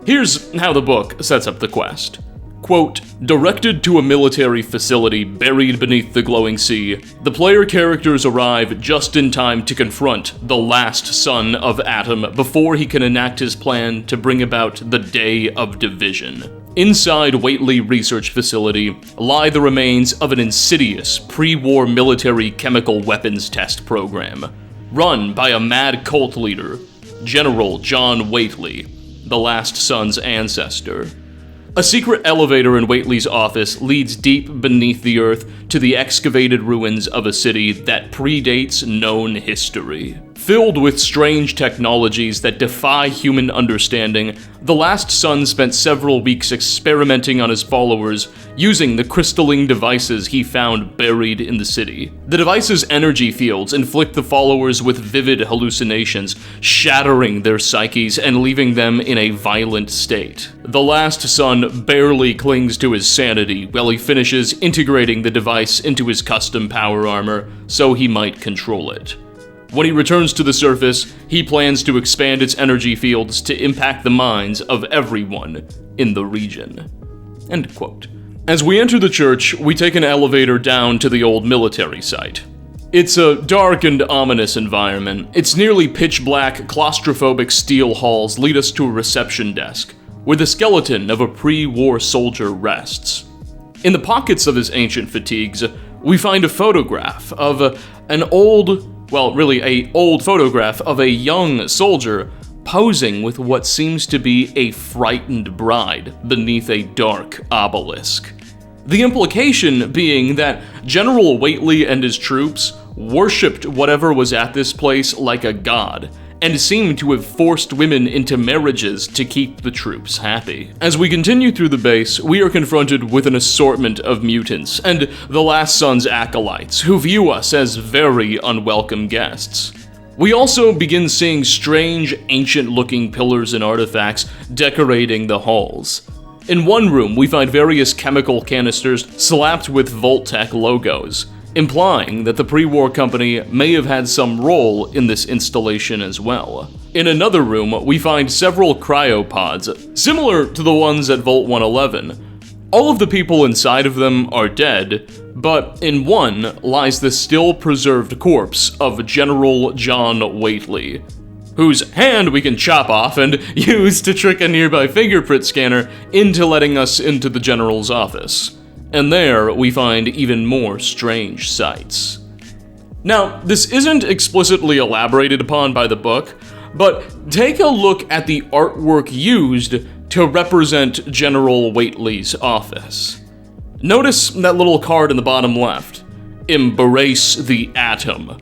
Here's how the book sets up the quest. Quote, directed to a military facility buried beneath the glowing sea, the player characters arrive just in time to confront the last son of Adam before he can enact his plan to bring about the Day of Division. Inside Whately Research Facility lie the remains of an insidious pre-war military chemical weapons test program, run by a mad cult leader, General John Whately, the last son's ancestor. A secret elevator in Whately's office leads deep beneath the earth to the excavated ruins of a city that predates known history. Filled with strange technologies that defy human understanding, the last son spent several weeks experimenting on his followers using the crystalline devices he found buried in the city. The devices' energy fields inflict the followers with vivid hallucinations, shattering their psyches and leaving them in a violent state. The last son barely clings to his sanity while he finishes integrating the device into his custom power armor so he might control it. When he returns to the surface, he plans to expand its energy fields to impact the minds of everyone in the region. End quote. As we enter the church, we take an elevator down to the old military site. It's a dark and ominous environment. Its nearly pitch-black, claustrophobic steel halls lead us to a reception desk, where the skeleton of a pre-war soldier rests. In the pockets of his ancient fatigues, we find a photograph of an old photograph of a young soldier posing with what seems to be a frightened bride beneath a dark obelisk. The implication being that General Whately and his troops worshipped whatever was at this place like a god, and seemed to have forced women into marriages to keep the troops happy. As we continue through the base, we are confronted with an assortment of mutants, and the last son's acolytes, who view us as very unwelcome guests. We also begin seeing strange, ancient-looking pillars and artifacts decorating the halls. In one room, we find various chemical canisters slapped with Vault-Tec logos, implying that the pre-war company may have had some role in this installation as well. In another room, we find several cryopods, similar to the ones at Vault 111. All of the people inside of them are dead, but in one lies the still preserved corpse of General John Whately, whose hand we can chop off and use to trick a nearby fingerprint scanner into letting us into the general's office. And there we find even more strange sights. Now, this isn't explicitly elaborated upon by the book, but take a look at the artwork used to represent General Whately's office. Notice that little card in the bottom left, Embrace the Atom.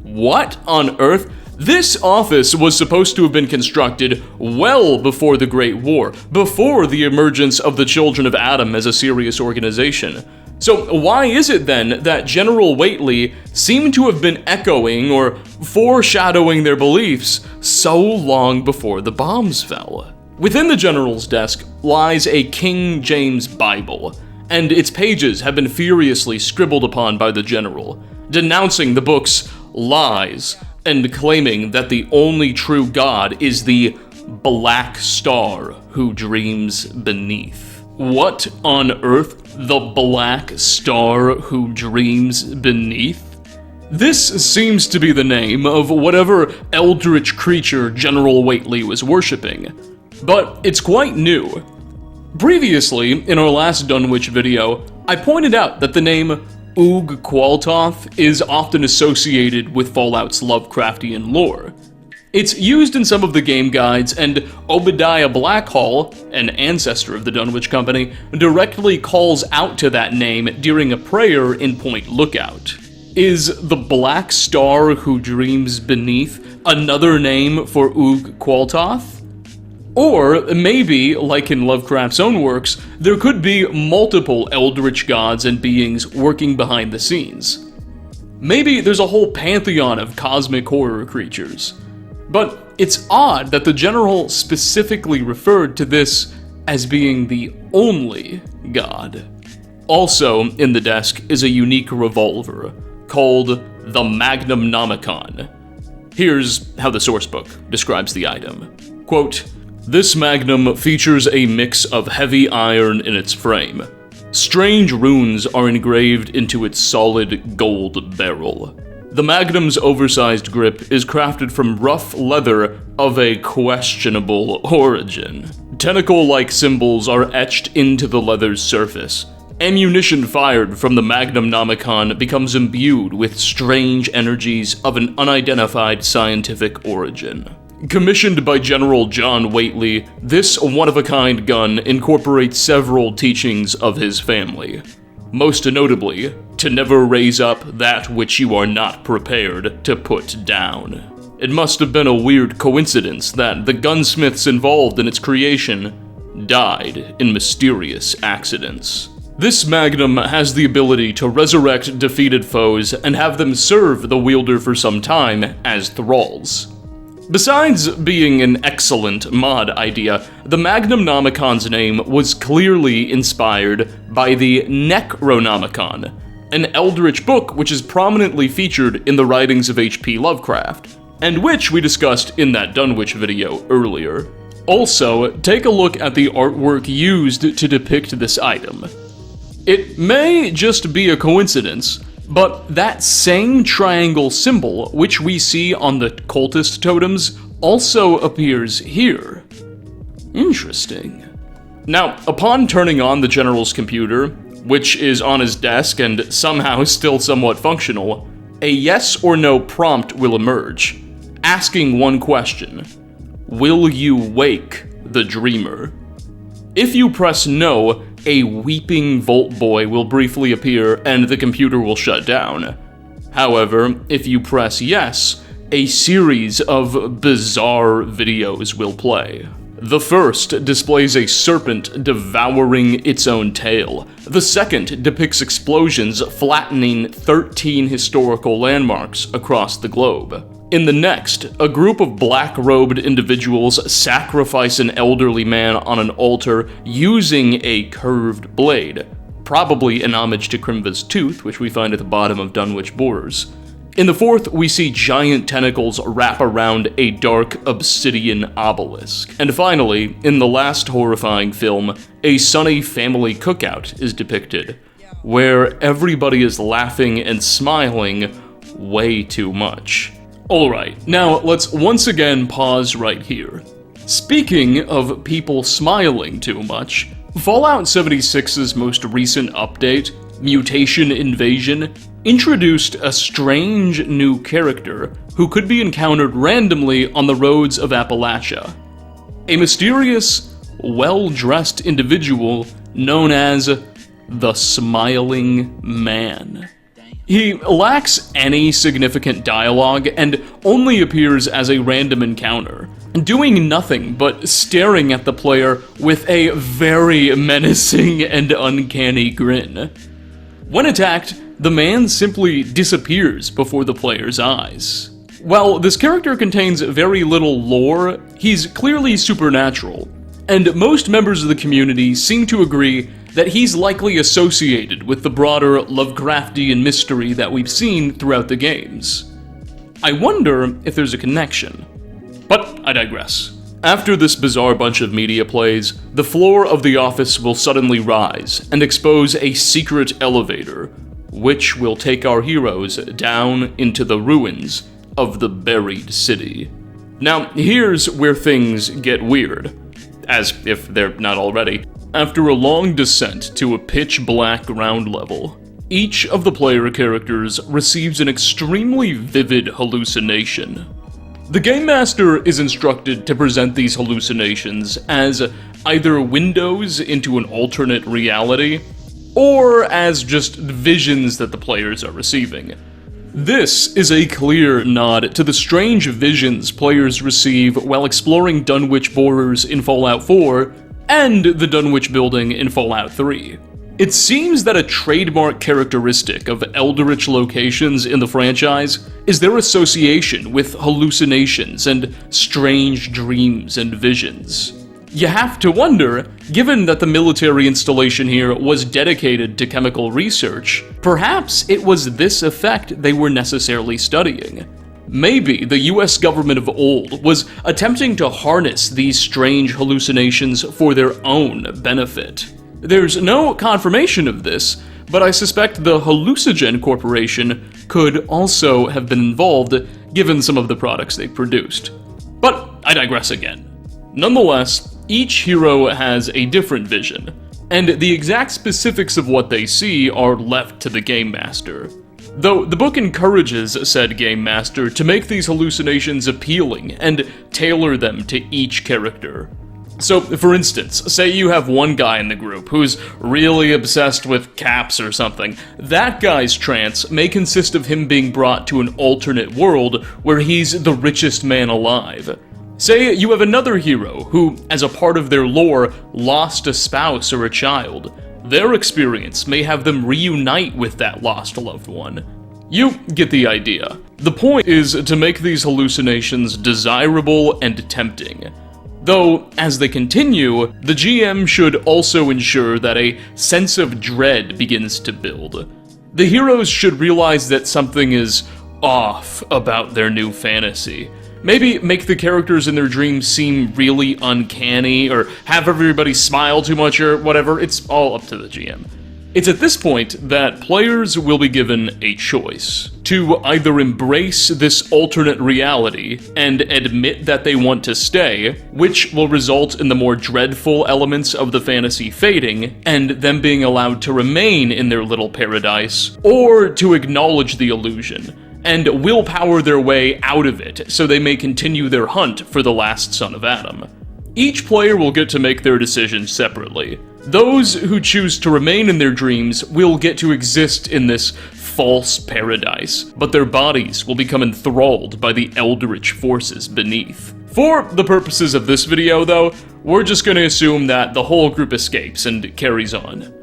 What on earth? This office was supposed to have been constructed well before the Great War, before the emergence of the Children of Adam as a serious organization. So why is it then that General Whately seemed to have been echoing or foreshadowing their beliefs so long before the bombs fell? Within the General's desk lies a King James Bible, and its pages have been furiously scribbled upon by the General, denouncing the book's lies and claiming that the only true God is the Black Star who dreams beneath. What on earth? The Black Star who dreams beneath? This seems to be the name of whatever eldritch creature General Whately was worshipping, but it's quite new. Previously, in our last Dunwich video, I pointed out that the name Oog Qualtoth is often associated with Fallout's Lovecraftian lore. It's used in some of the game guides, and Obadiah Blackhall, an ancestor of the Dunwich Company, directly calls out to that name during a prayer in Point Lookout. Is the Black Star who dreams beneath another name for Oog Qualtoth? Or maybe, like in Lovecraft's own works, there could be multiple eldritch gods and beings working behind the scenes. Maybe there's a whole pantheon of cosmic horror creatures. But it's odd that the General specifically referred to this as being the only god. Also in the desk is a unique revolver called the Magnum Nomicon. Here's how the sourcebook describes the item. Quote, "This Magnum features a mix of heavy iron in its frame. Strange runes are engraved into its solid gold barrel. The Magnum's oversized grip is crafted from rough leather of a questionable origin. Tentacle-like symbols are etched into the leather's surface. Ammunition fired from the Magnum Nomicon becomes imbued with strange energies of an unidentified scientific origin. Commissioned by General John Whately, this one-of-a-kind gun incorporates several teachings of his family. Most notably, to never raise up that which you are not prepared to put down. It must have been a weird coincidence that the gunsmiths involved in its creation died in mysterious accidents. This Magnum has the ability to resurrect defeated foes and have them serve the wielder for some time as thralls. Besides being an excellent mod idea, the Magnum Nomicon's name was clearly inspired by the Necronomicon, an eldritch book which is prominently featured in the writings of H.P. Lovecraft, and which we discussed in that Dunwich video earlier. Also, take a look at the artwork used to depict this item. It may just be a coincidence, but that same triangle symbol, which we see on the cultist totems, also appears here. Interesting. Now, upon turning on the General's computer, which is on his desk and somehow still somewhat functional, a yes or no prompt will emerge, asking one question: will you wake the dreamer? If you press no, a weeping Vault Boy will briefly appear and the computer will shut down. However, if you press yes, a series of bizarre videos will play. The first displays a serpent devouring its own tail. The second depicts explosions flattening 13 historical landmarks across the globe. In the next, a group of black-robed individuals sacrifice an elderly man on an altar using a curved blade, probably an homage to Krimva's tooth, which we find at the bottom of Dunwich Borders. In the fourth, we see giant tentacles wrap around a dark obsidian obelisk. And finally, in the last horrifying film, a sunny family cookout is depicted, where everybody is laughing and smiling way too much. Alright, now let's once again pause right here. Speaking of people smiling too much, Fallout 76's most recent update, Mutation Invasion, introduced a strange new character who could be encountered randomly on the roads of Appalachia. A mysterious, well-dressed individual known as the Smiling Man. He lacks any significant dialogue and only appears as a random encounter, doing nothing but staring at the player with a very menacing and uncanny grin. When attacked, the man simply disappears before the player's eyes. While this character contains very little lore, he's clearly supernatural, and most members of the community seem to agree that he's likely associated with the broader Lovecraftian mystery that we've seen throughout the games. I wonder if there's a connection. But I digress. After this bizarre bunch of media plays, the floor of the office will suddenly rise and expose a secret elevator, which will take our heroes down into the ruins of the buried city. Now, here's where things get weird, as if they're not already. After a long descent to a pitch-black ground level, each of the player characters receives an extremely vivid hallucination. The Game Master is instructed to present these hallucinations as either windows into an alternate reality, or as just visions that the players are receiving. This is a clear nod to the strange visions players receive while exploring Dunwich borers in Fallout 4 and the Dunwich building in Fallout 3. It seems that a trademark characteristic of Eldritch locations in the franchise is their association with hallucinations and strange dreams and visions. You have to wonder, given that the military installation here was dedicated to chemical research, perhaps it was this effect they were necessarily studying. Maybe the US government of old was attempting to harness these strange hallucinations for their own benefit. There's no confirmation of this, but I suspect the Hallucinogen Corporation could also have been involved given some of the products they produced. But I digress again. Nonetheless, each hero has a different vision, and the exact specifics of what they see are left to the Game Master. Though the book encourages said Game Master to make these hallucinations appealing and tailor them to each character. So, for instance, say you have one guy in the group who's really obsessed with caps or something. That guy's trance may consist of him being brought to an alternate world where he's the richest man alive. Say you have another hero who, as a part of their lore, lost a spouse or a child. Their experience may have them reunite with that lost loved one. You get the idea. The point is to make these hallucinations desirable and tempting. Though, as they continue, the GM should also ensure that a sense of dread begins to build. The heroes should realize that something is off about their new fantasy. Maybe make the characters in their dreams seem really uncanny, or have everybody smile too much, or whatever. It's all up to the GM. It's at this point that players will be given a choice to either embrace this alternate reality and admit that they want to stay, which will result in the more dreadful elements of the fantasy fading and them being allowed to remain in their little paradise, or to acknowledge the illusion and willpower their way out of it so they may continue their hunt for the last son of Adam. Each player will get to make their decisions separately. Those who choose to remain in their dreams will get to exist in this false paradise, but their bodies will become enthralled by the eldritch forces beneath. For the purposes of this video, though, we're just going to assume that the whole group escapes and carries on.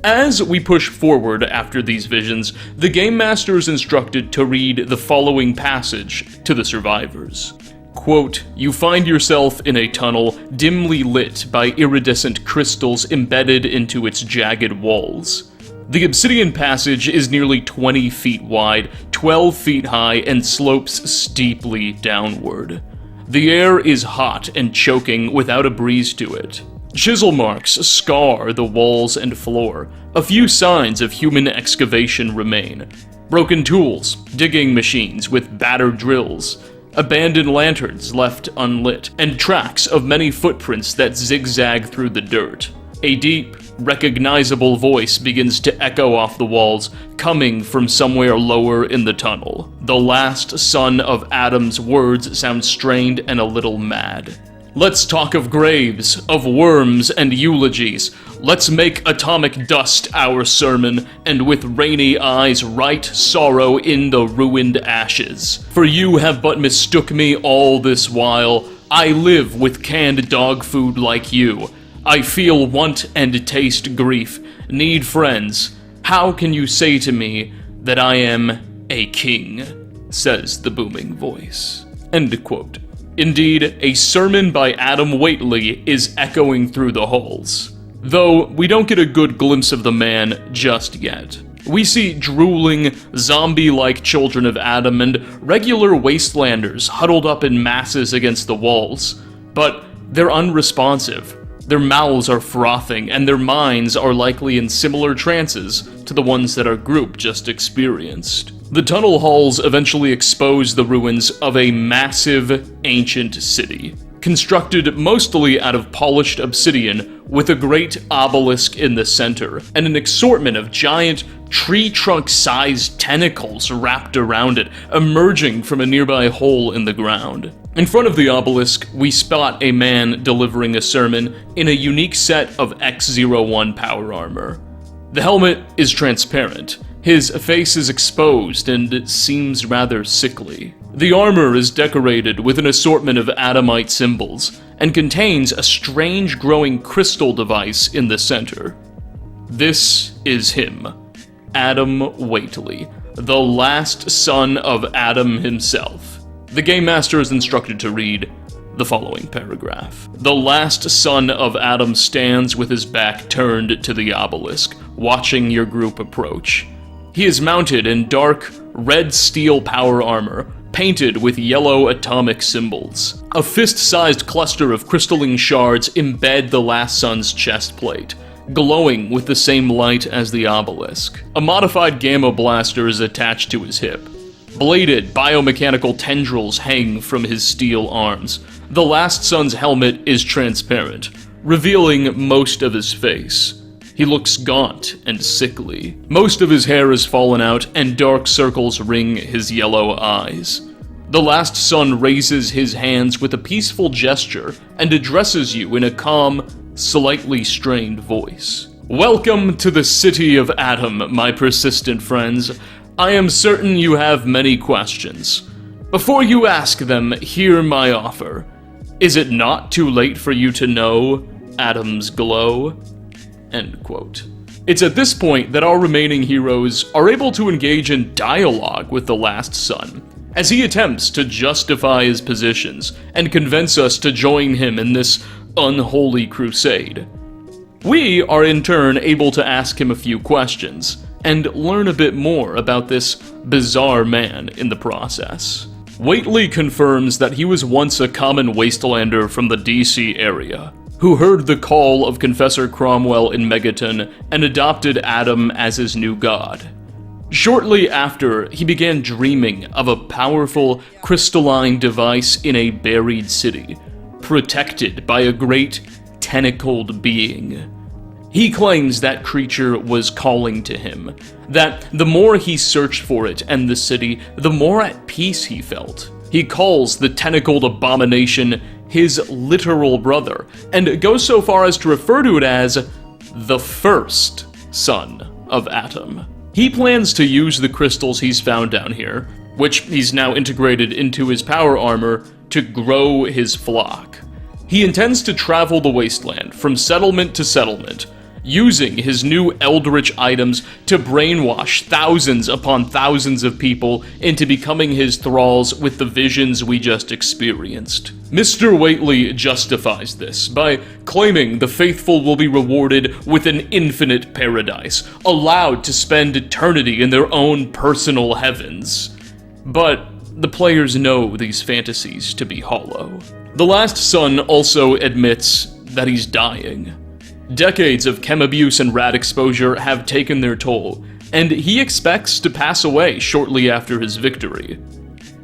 As we push forward after these visions, the Game Master is instructed to read the following passage to the survivors. Quote, "You find yourself in a tunnel dimly lit by iridescent crystals embedded into its jagged walls. The obsidian passage is nearly 20 feet wide, 12 feet high, and slopes steeply downward. The air is hot and choking without a breeze to it. Chisel marks scar the walls and floor. A few signs of human excavation remain. Broken tools, digging machines with battered drills, abandoned lanterns left unlit, and tracks of many footprints that zigzag through the dirt. A deep, recognizable voice begins to echo off the walls, coming from somewhere lower in the tunnel. The last son of Adam's words sound strained and a little mad. Let's talk of graves, of worms and eulogies. Let's make atomic dust our sermon, and with rainy eyes write sorrow in the ruined ashes. For you have but mistook me all this while. I live with canned dog food like you. I feel want and taste grief, need friends. How can you say to me that I am a king? Says the booming voice. End quote. Indeed, a sermon by Adam Whately is echoing through the halls. Though we don't get a good glimpse of the man just yet. We see drooling, zombie-like children of Adam and regular wastelanders huddled up in masses against the walls. But they're unresponsive. Their mouths are frothing, and their minds are likely in similar trances to the ones that our group just experienced. The tunnel halls eventually expose the ruins of a massive, ancient city, constructed mostly out of polished obsidian with a great obelisk in the center, and an assortment of giant tree trunk-sized tentacles wrapped around it, emerging from a nearby hole in the ground. In front of the obelisk, we spot a man delivering a sermon in a unique set of X-01 power armor. The helmet is transparent, his face is exposed, and it seems rather sickly. The armor is decorated with an assortment of Adamite symbols, and contains a strange growing crystal device in the center. This is him, Adam Whately, the last son of Adam himself. The Game Master is instructed to read the following paragraph. The last son of Adam stands with his back turned to the obelisk, watching your group approach. He is mounted in dark, red steel power armor, painted with yellow atomic symbols. A fist-sized cluster of crystalline shards embed the last son's chest plate, glowing with the same light as the obelisk. A modified gamma blaster is attached to his hip. Bladed biomechanical tendrils hang from his steel arms. The last son's helmet is transparent, revealing most of his face. He looks gaunt and sickly. Most of his hair is fallen out, and dark circles ring his yellow eyes. The last son raises his hands with a peaceful gesture and addresses you in a calm, slightly strained voice. Welcome to the city of Adam, my persistent friends. I am certain you have many questions. Before you ask them, hear my offer. Is it not too late for you to know Adam's glow? End quote. It's at this point that our remaining heroes are able to engage in dialogue with the last son, as he attempts to justify his positions and convince us to join him in this unholy crusade. We are in turn able to ask him a few questions, and learn a bit more about this bizarre man in the process. Whately confirms that he was once a common wastelander from the DC area, who heard the call of Confessor Cromwell in Megaton and adopted Adam as his new god. Shortly after, he began dreaming of a powerful crystalline device in a buried city, protected by a great tentacled being. He claims that creature was calling to him, that the more he searched for it and the city, the more at peace he felt. He calls the tentacled abomination his literal brother, and goes so far as to refer to it as the first son of Adam. He plans to use the crystals he's found down here, which he's now integrated into his power armor, to grow his flock. He intends to travel the wasteland from settlement to settlement, using his new Eldritch items to brainwash thousands upon thousands of people into becoming his thralls with the visions we just experienced. Mr. Whately justifies this by claiming the faithful will be rewarded with an infinite paradise, allowed to spend eternity in their own personal heavens. But the players know these fantasies to be hollow. The last son also admits that he's dying. Decades of chem abuse and rad exposure have taken their toll, and he expects to pass away shortly after his victory.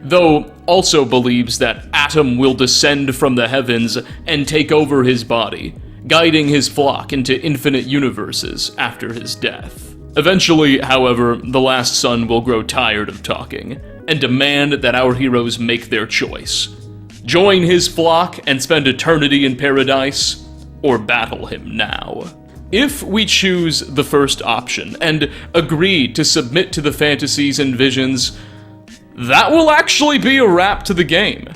Though also believes that Adam will descend from the heavens and take over his body, guiding his flock into infinite universes after his death. Eventually, however, the last son will grow tired of talking, and demand that our heroes make their choice. Join his flock and spend eternity in paradise, or battle him now. If we choose the first option and agree to submit to the fantasies and visions, that will actually be a wrap to the game.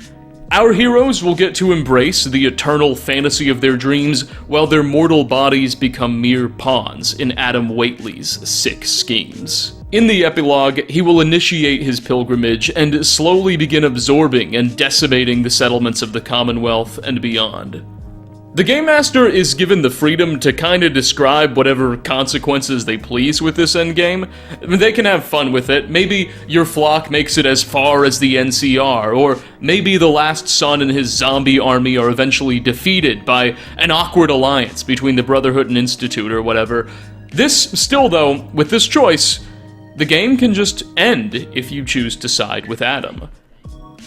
Our heroes will get to embrace the eternal fantasy of their dreams while their mortal bodies become mere pawns in Adam Whately's sick schemes. In the epilogue, he will initiate his pilgrimage and slowly begin absorbing and decimating the settlements of the Commonwealth and beyond. The Game Master is given the freedom to kinda describe whatever consequences they please with this endgame. They can have fun with it. Maybe your flock makes it as far as the NCR, or maybe the last son and his zombie army are eventually defeated by an awkward alliance between the Brotherhood and Institute or whatever. Still though, with this choice, the game can just end if you choose to side with Adam.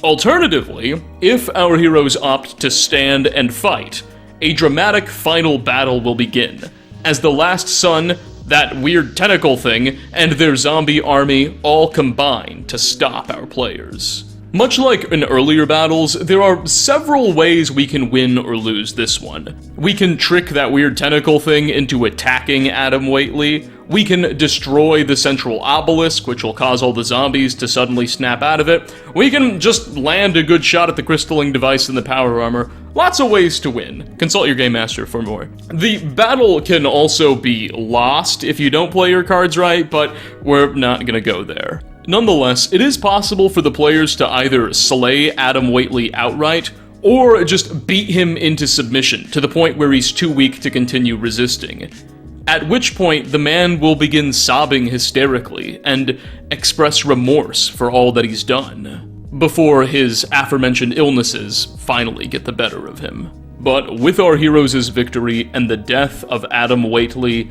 Alternatively, if our heroes opt to stand and fight, a dramatic final battle will begin, as the last son, that weird tentacle thing, and their zombie army all combine to stop our players. Much like in earlier battles, there are several ways we can win or lose this one. We can trick that weird tentacle thing into attacking Adam Whately. We can destroy the central obelisk, which will cause all the zombies to suddenly snap out of it. We can just land a good shot at the crystalline device and the power armor. Lots of ways to win. Consult your Game Master for more. The battle can also be lost if you don't play your cards right, but we're not gonna go there. Nonetheless, it is possible for the players to either slay Adam Whately outright, or just beat him into submission to the point where he's too weak to continue resisting. At which point, the man will begin sobbing hysterically and express remorse for all that he's done, before his aforementioned illnesses finally get the better of him. But with our heroes' victory and the death of Adam Whately,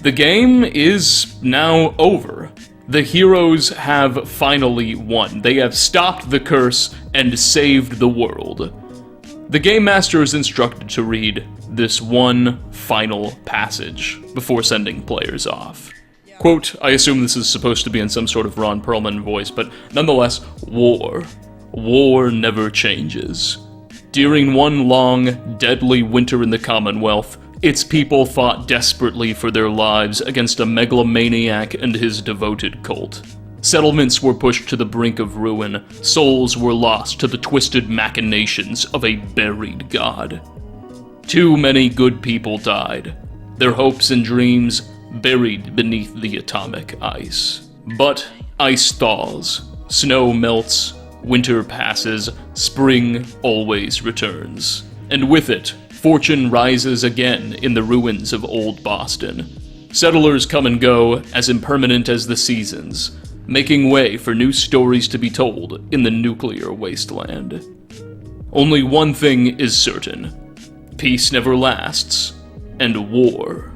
the game is now over. The heroes have finally won. They have stopped the curse and saved the world. The Game Master is instructed to read this one final passage before sending players off. Quote, I assume this is supposed to be in some sort of Ron Perlman voice, but nonetheless, war never changes. During one long, deadly winter in the Commonwealth, its people fought desperately for their lives against a megalomaniac and his devoted cult. Settlements were pushed to the brink of ruin, souls were lost to the twisted machinations of a buried god. Too many good people died, their hopes and dreams buried beneath the atomic ice. But ice thaws, snow melts, winter passes, spring always returns. And with it, fortune rises again in the ruins of old Boston. Settlers come and go, as impermanent as the seasons, making way for new stories to be told in the nuclear wasteland. Only one thing is certain. Peace never lasts, and war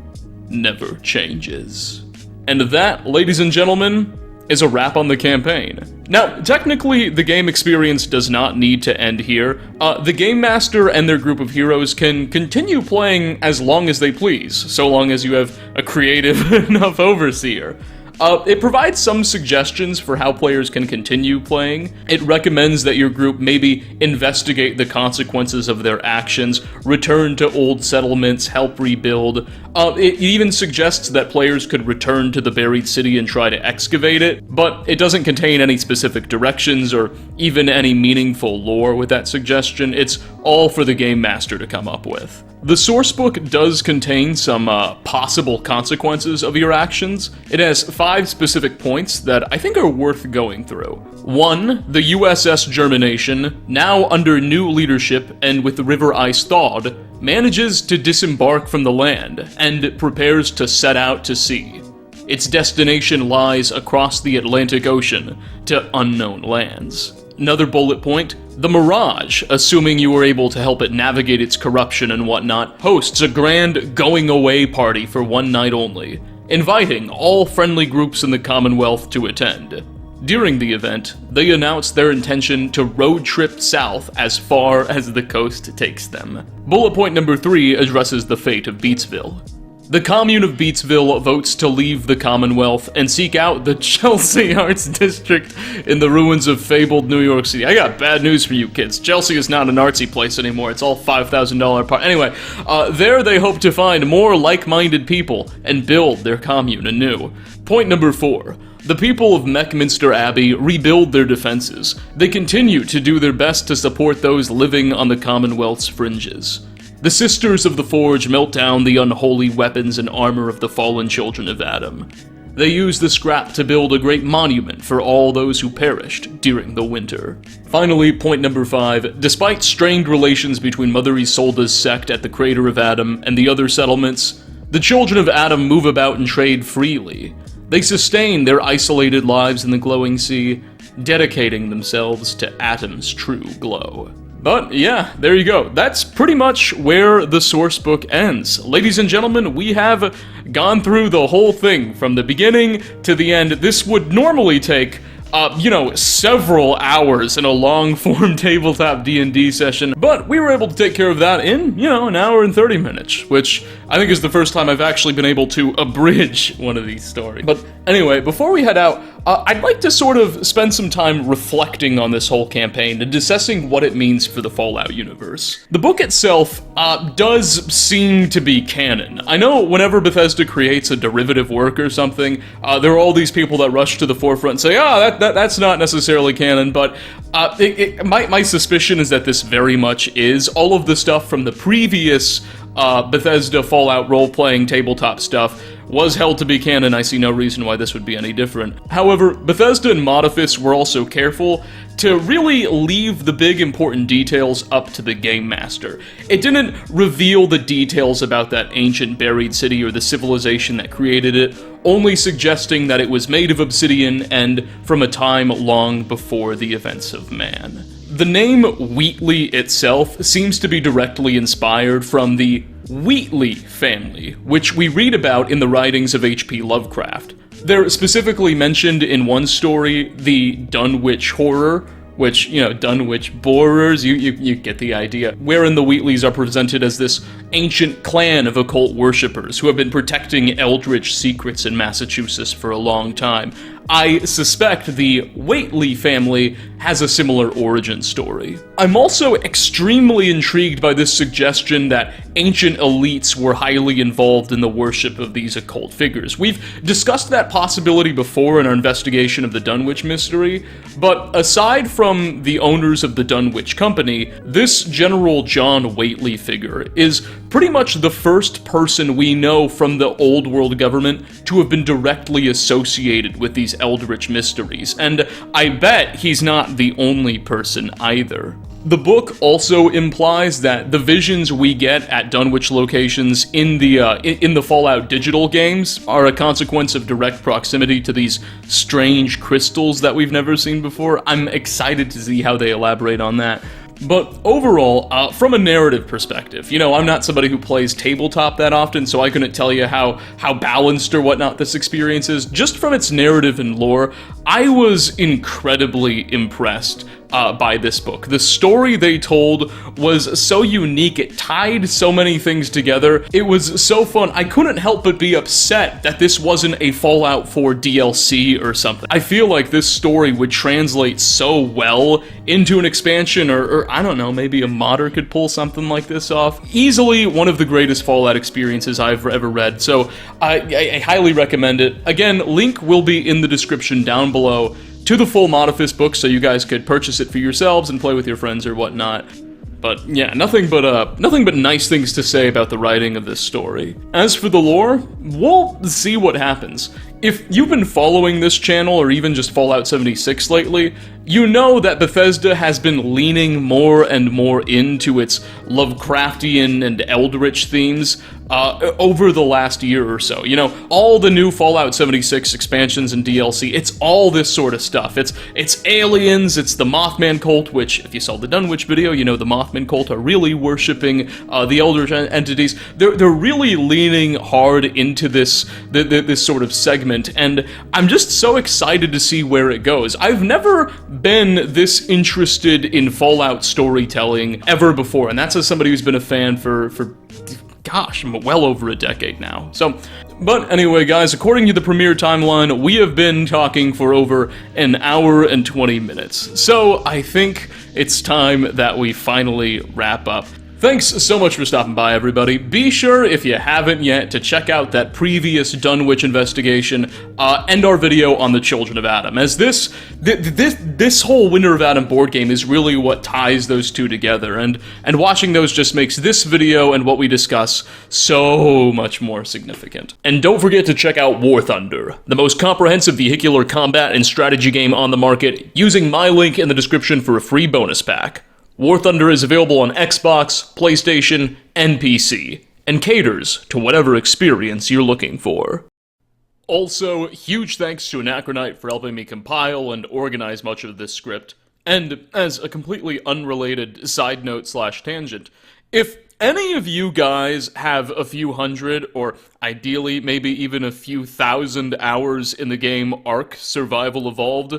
never changes. And that, ladies and gentlemen, is a wrap on the campaign. Now, technically, the game experience does not need to end here. The Game Master and their group of heroes can continue playing as long as they please, so long as you have a creative enough overseer. It provides some suggestions for how players can continue playing. It recommends that your group maybe investigate the consequences of their actions, return to old settlements, help rebuild. It even suggests that players could return to the buried city and try to excavate it, but it doesn't contain any specific directions or even any meaningful lore with that suggestion. It's all for the Game Master to come up with. The sourcebook does contain some possible consequences of your actions. It has 5 specific points that I think are worth going through. 1, the USS Germination, now under new leadership and with the river ice thawed, manages to disembark from the land and prepares to set out to sea. Its destination lies across the Atlantic Ocean to unknown lands. Another bullet point, the Mirage, assuming you were able to help it navigate its corruption and whatnot, hosts a grand going-away party for one night only, inviting all friendly groups in the Commonwealth to attend. During the event, they announce their intention to road trip south as far as the coast takes them. Bullet point number 3 addresses the fate of Beatsville. The commune of Beatsville votes to leave the Commonwealth and seek out the Chelsea Arts District in the ruins of fabled New York City. I got bad news for you kids. Chelsea is not an artsy place anymore. It's all $5,000 part. Anyway, there they hope to find more like-minded people and build their commune anew. Point number 4. The people of Meckminster Abbey rebuild their defenses. They continue to do their best to support those living on the Commonwealth's fringes. The Sisters of the Forge melt down the unholy weapons and armor of the fallen children of Adam. They use the scrap to build a great monument for all those who perished during the winter. Finally, point number 5. Despite strained relations between Mother Isolde's sect at the Crater of Adam and the other settlements, the children of Adam move about and trade freely. They sustain their isolated lives in the glowing sea, dedicating themselves to Atom's true glow. But yeah, there you go. That's pretty much where the source book ends. Ladies and gentlemen, we have gone through the whole thing from the beginning to the end. This would normally take several hours in a long-form tabletop D&D session, but we were able to take care of that in, an hour and 30 minutes, which I think is the first time I've actually been able to abridge one of these stories. But anyway, before we head out, I'd like to sort of spend some time reflecting on this whole campaign and assessing what it means for the Fallout universe. The book itself does seem to be canon. I know whenever Bethesda creates a derivative work or something, there are all these people that rush to the forefront and say, that's not necessarily canon, but my suspicion is that this very much is. All of the stuff from the previous Bethesda Fallout role-playing tabletop stuff was held to be canon. I see no reason why this would be any different. However, Bethesda and Modiphus were also careful to really leave the big important details up to the game master. It didn't reveal the details about that ancient buried city or the civilization that created it, only suggesting that it was made of obsidian and from a time long before the events of man. The name Wheatley itself seems to be directly inspired from the Wheatley family, which we read about in the writings of H.P. Lovecraft. They're specifically mentioned in one story, the Dunwich Horror, which, Dunwich Borers, you get the idea, wherein the Wheatleys are presented as this ancient clan of occult worshippers who have been protecting Eldritch secrets in Massachusetts for a long time. I suspect the Wheatley family has a similar origin story. I'm also extremely intrigued by this suggestion that ancient elites were highly involved in the worship of these occult figures. We've discussed that possibility before in our investigation of the Dunwich mystery, but aside from the owners of the Dunwich Company, this General John Wheatley figure is pretty much the first person we know from the old world government to have been directly associated with these Eldritch mysteries, and I bet he's not the only person either. The book also implies that the visions we get at Dunwich locations in the Fallout digital games are a consequence of direct proximity to these strange crystals that we've never seen before. I'm excited to see how they elaborate on that. But overall, from a narrative perspective, I'm not somebody who plays tabletop that often, so I couldn't tell you how balanced or whatnot this experience is. Just from its narrative and lore, I was incredibly impressed by this book. The story they told was so unique, it tied so many things together, it was so fun. I couldn't help but be upset that this wasn't a Fallout 4 DLC or something. I feel like this story would translate so well into an expansion, or I don't know, maybe a modder could pull something like this off. Easily one of the greatest Fallout experiences I've ever read, so I highly recommend it. Again, link will be in the description down below to the full Modiphus book, so you guys could purchase it for yourselves and play with your friends or whatnot. But yeah, nothing but nice things to say about the writing of this story. As for the lore, we'll see what happens. If you've been following this channel or even just Fallout 76 lately, you know that Bethesda has been leaning more and more into its Lovecraftian and Eldritch themes over the last year or so. All the new Fallout 76 expansions and DLC, it's all this sort of stuff. It's aliens, it's the Mothman cult, which, if you saw the Dunwich video, the Mothman cult are really worshipping the Eldritch entities. They're really leaning hard into this sort of segment, and I'm just so excited to see where it goes. I've never been this interested in Fallout storytelling ever before, and that's as somebody who's been a fan for gosh, well over a decade now. So, but anyway, guys, according to the premiere timeline, we have been talking for over an hour and 20 minutes. So I think it's time that we finally wrap up. Thanks so much for stopping by, everybody. Be sure, if you haven't yet, to check out that previous Dunwich investigation and our video on the Children of Adam, as this whole Winter of Adam board game is really what ties those two together, and watching those just makes this video and what we discuss so much more significant. And don't forget to check out War Thunder, the most comprehensive vehicular combat and strategy game on the market, using my link in the description for a free bonus pack. War Thunder is available on Xbox, PlayStation, and PC, and caters to whatever experience you're looking for. Also, huge thanks to Anachronite for helping me compile and organize much of this script. And as a completely unrelated side note / tangent, if any of you guys have a few hundred, or ideally maybe even a few thousand hours in the game Ark Survival Evolved,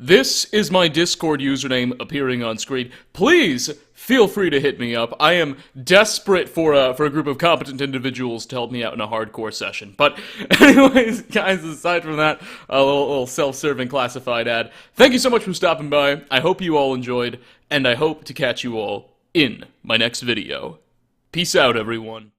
this is my Discord username appearing on screen. Please feel free to hit me up. I am desperate for a group of competent individuals to help me out in a hardcore session. But anyways, guys, aside from that, a little self-serving classified ad. Thank you so much for stopping by. I hope you all enjoyed, and I hope to catch you all in my next video. Peace out, everyone.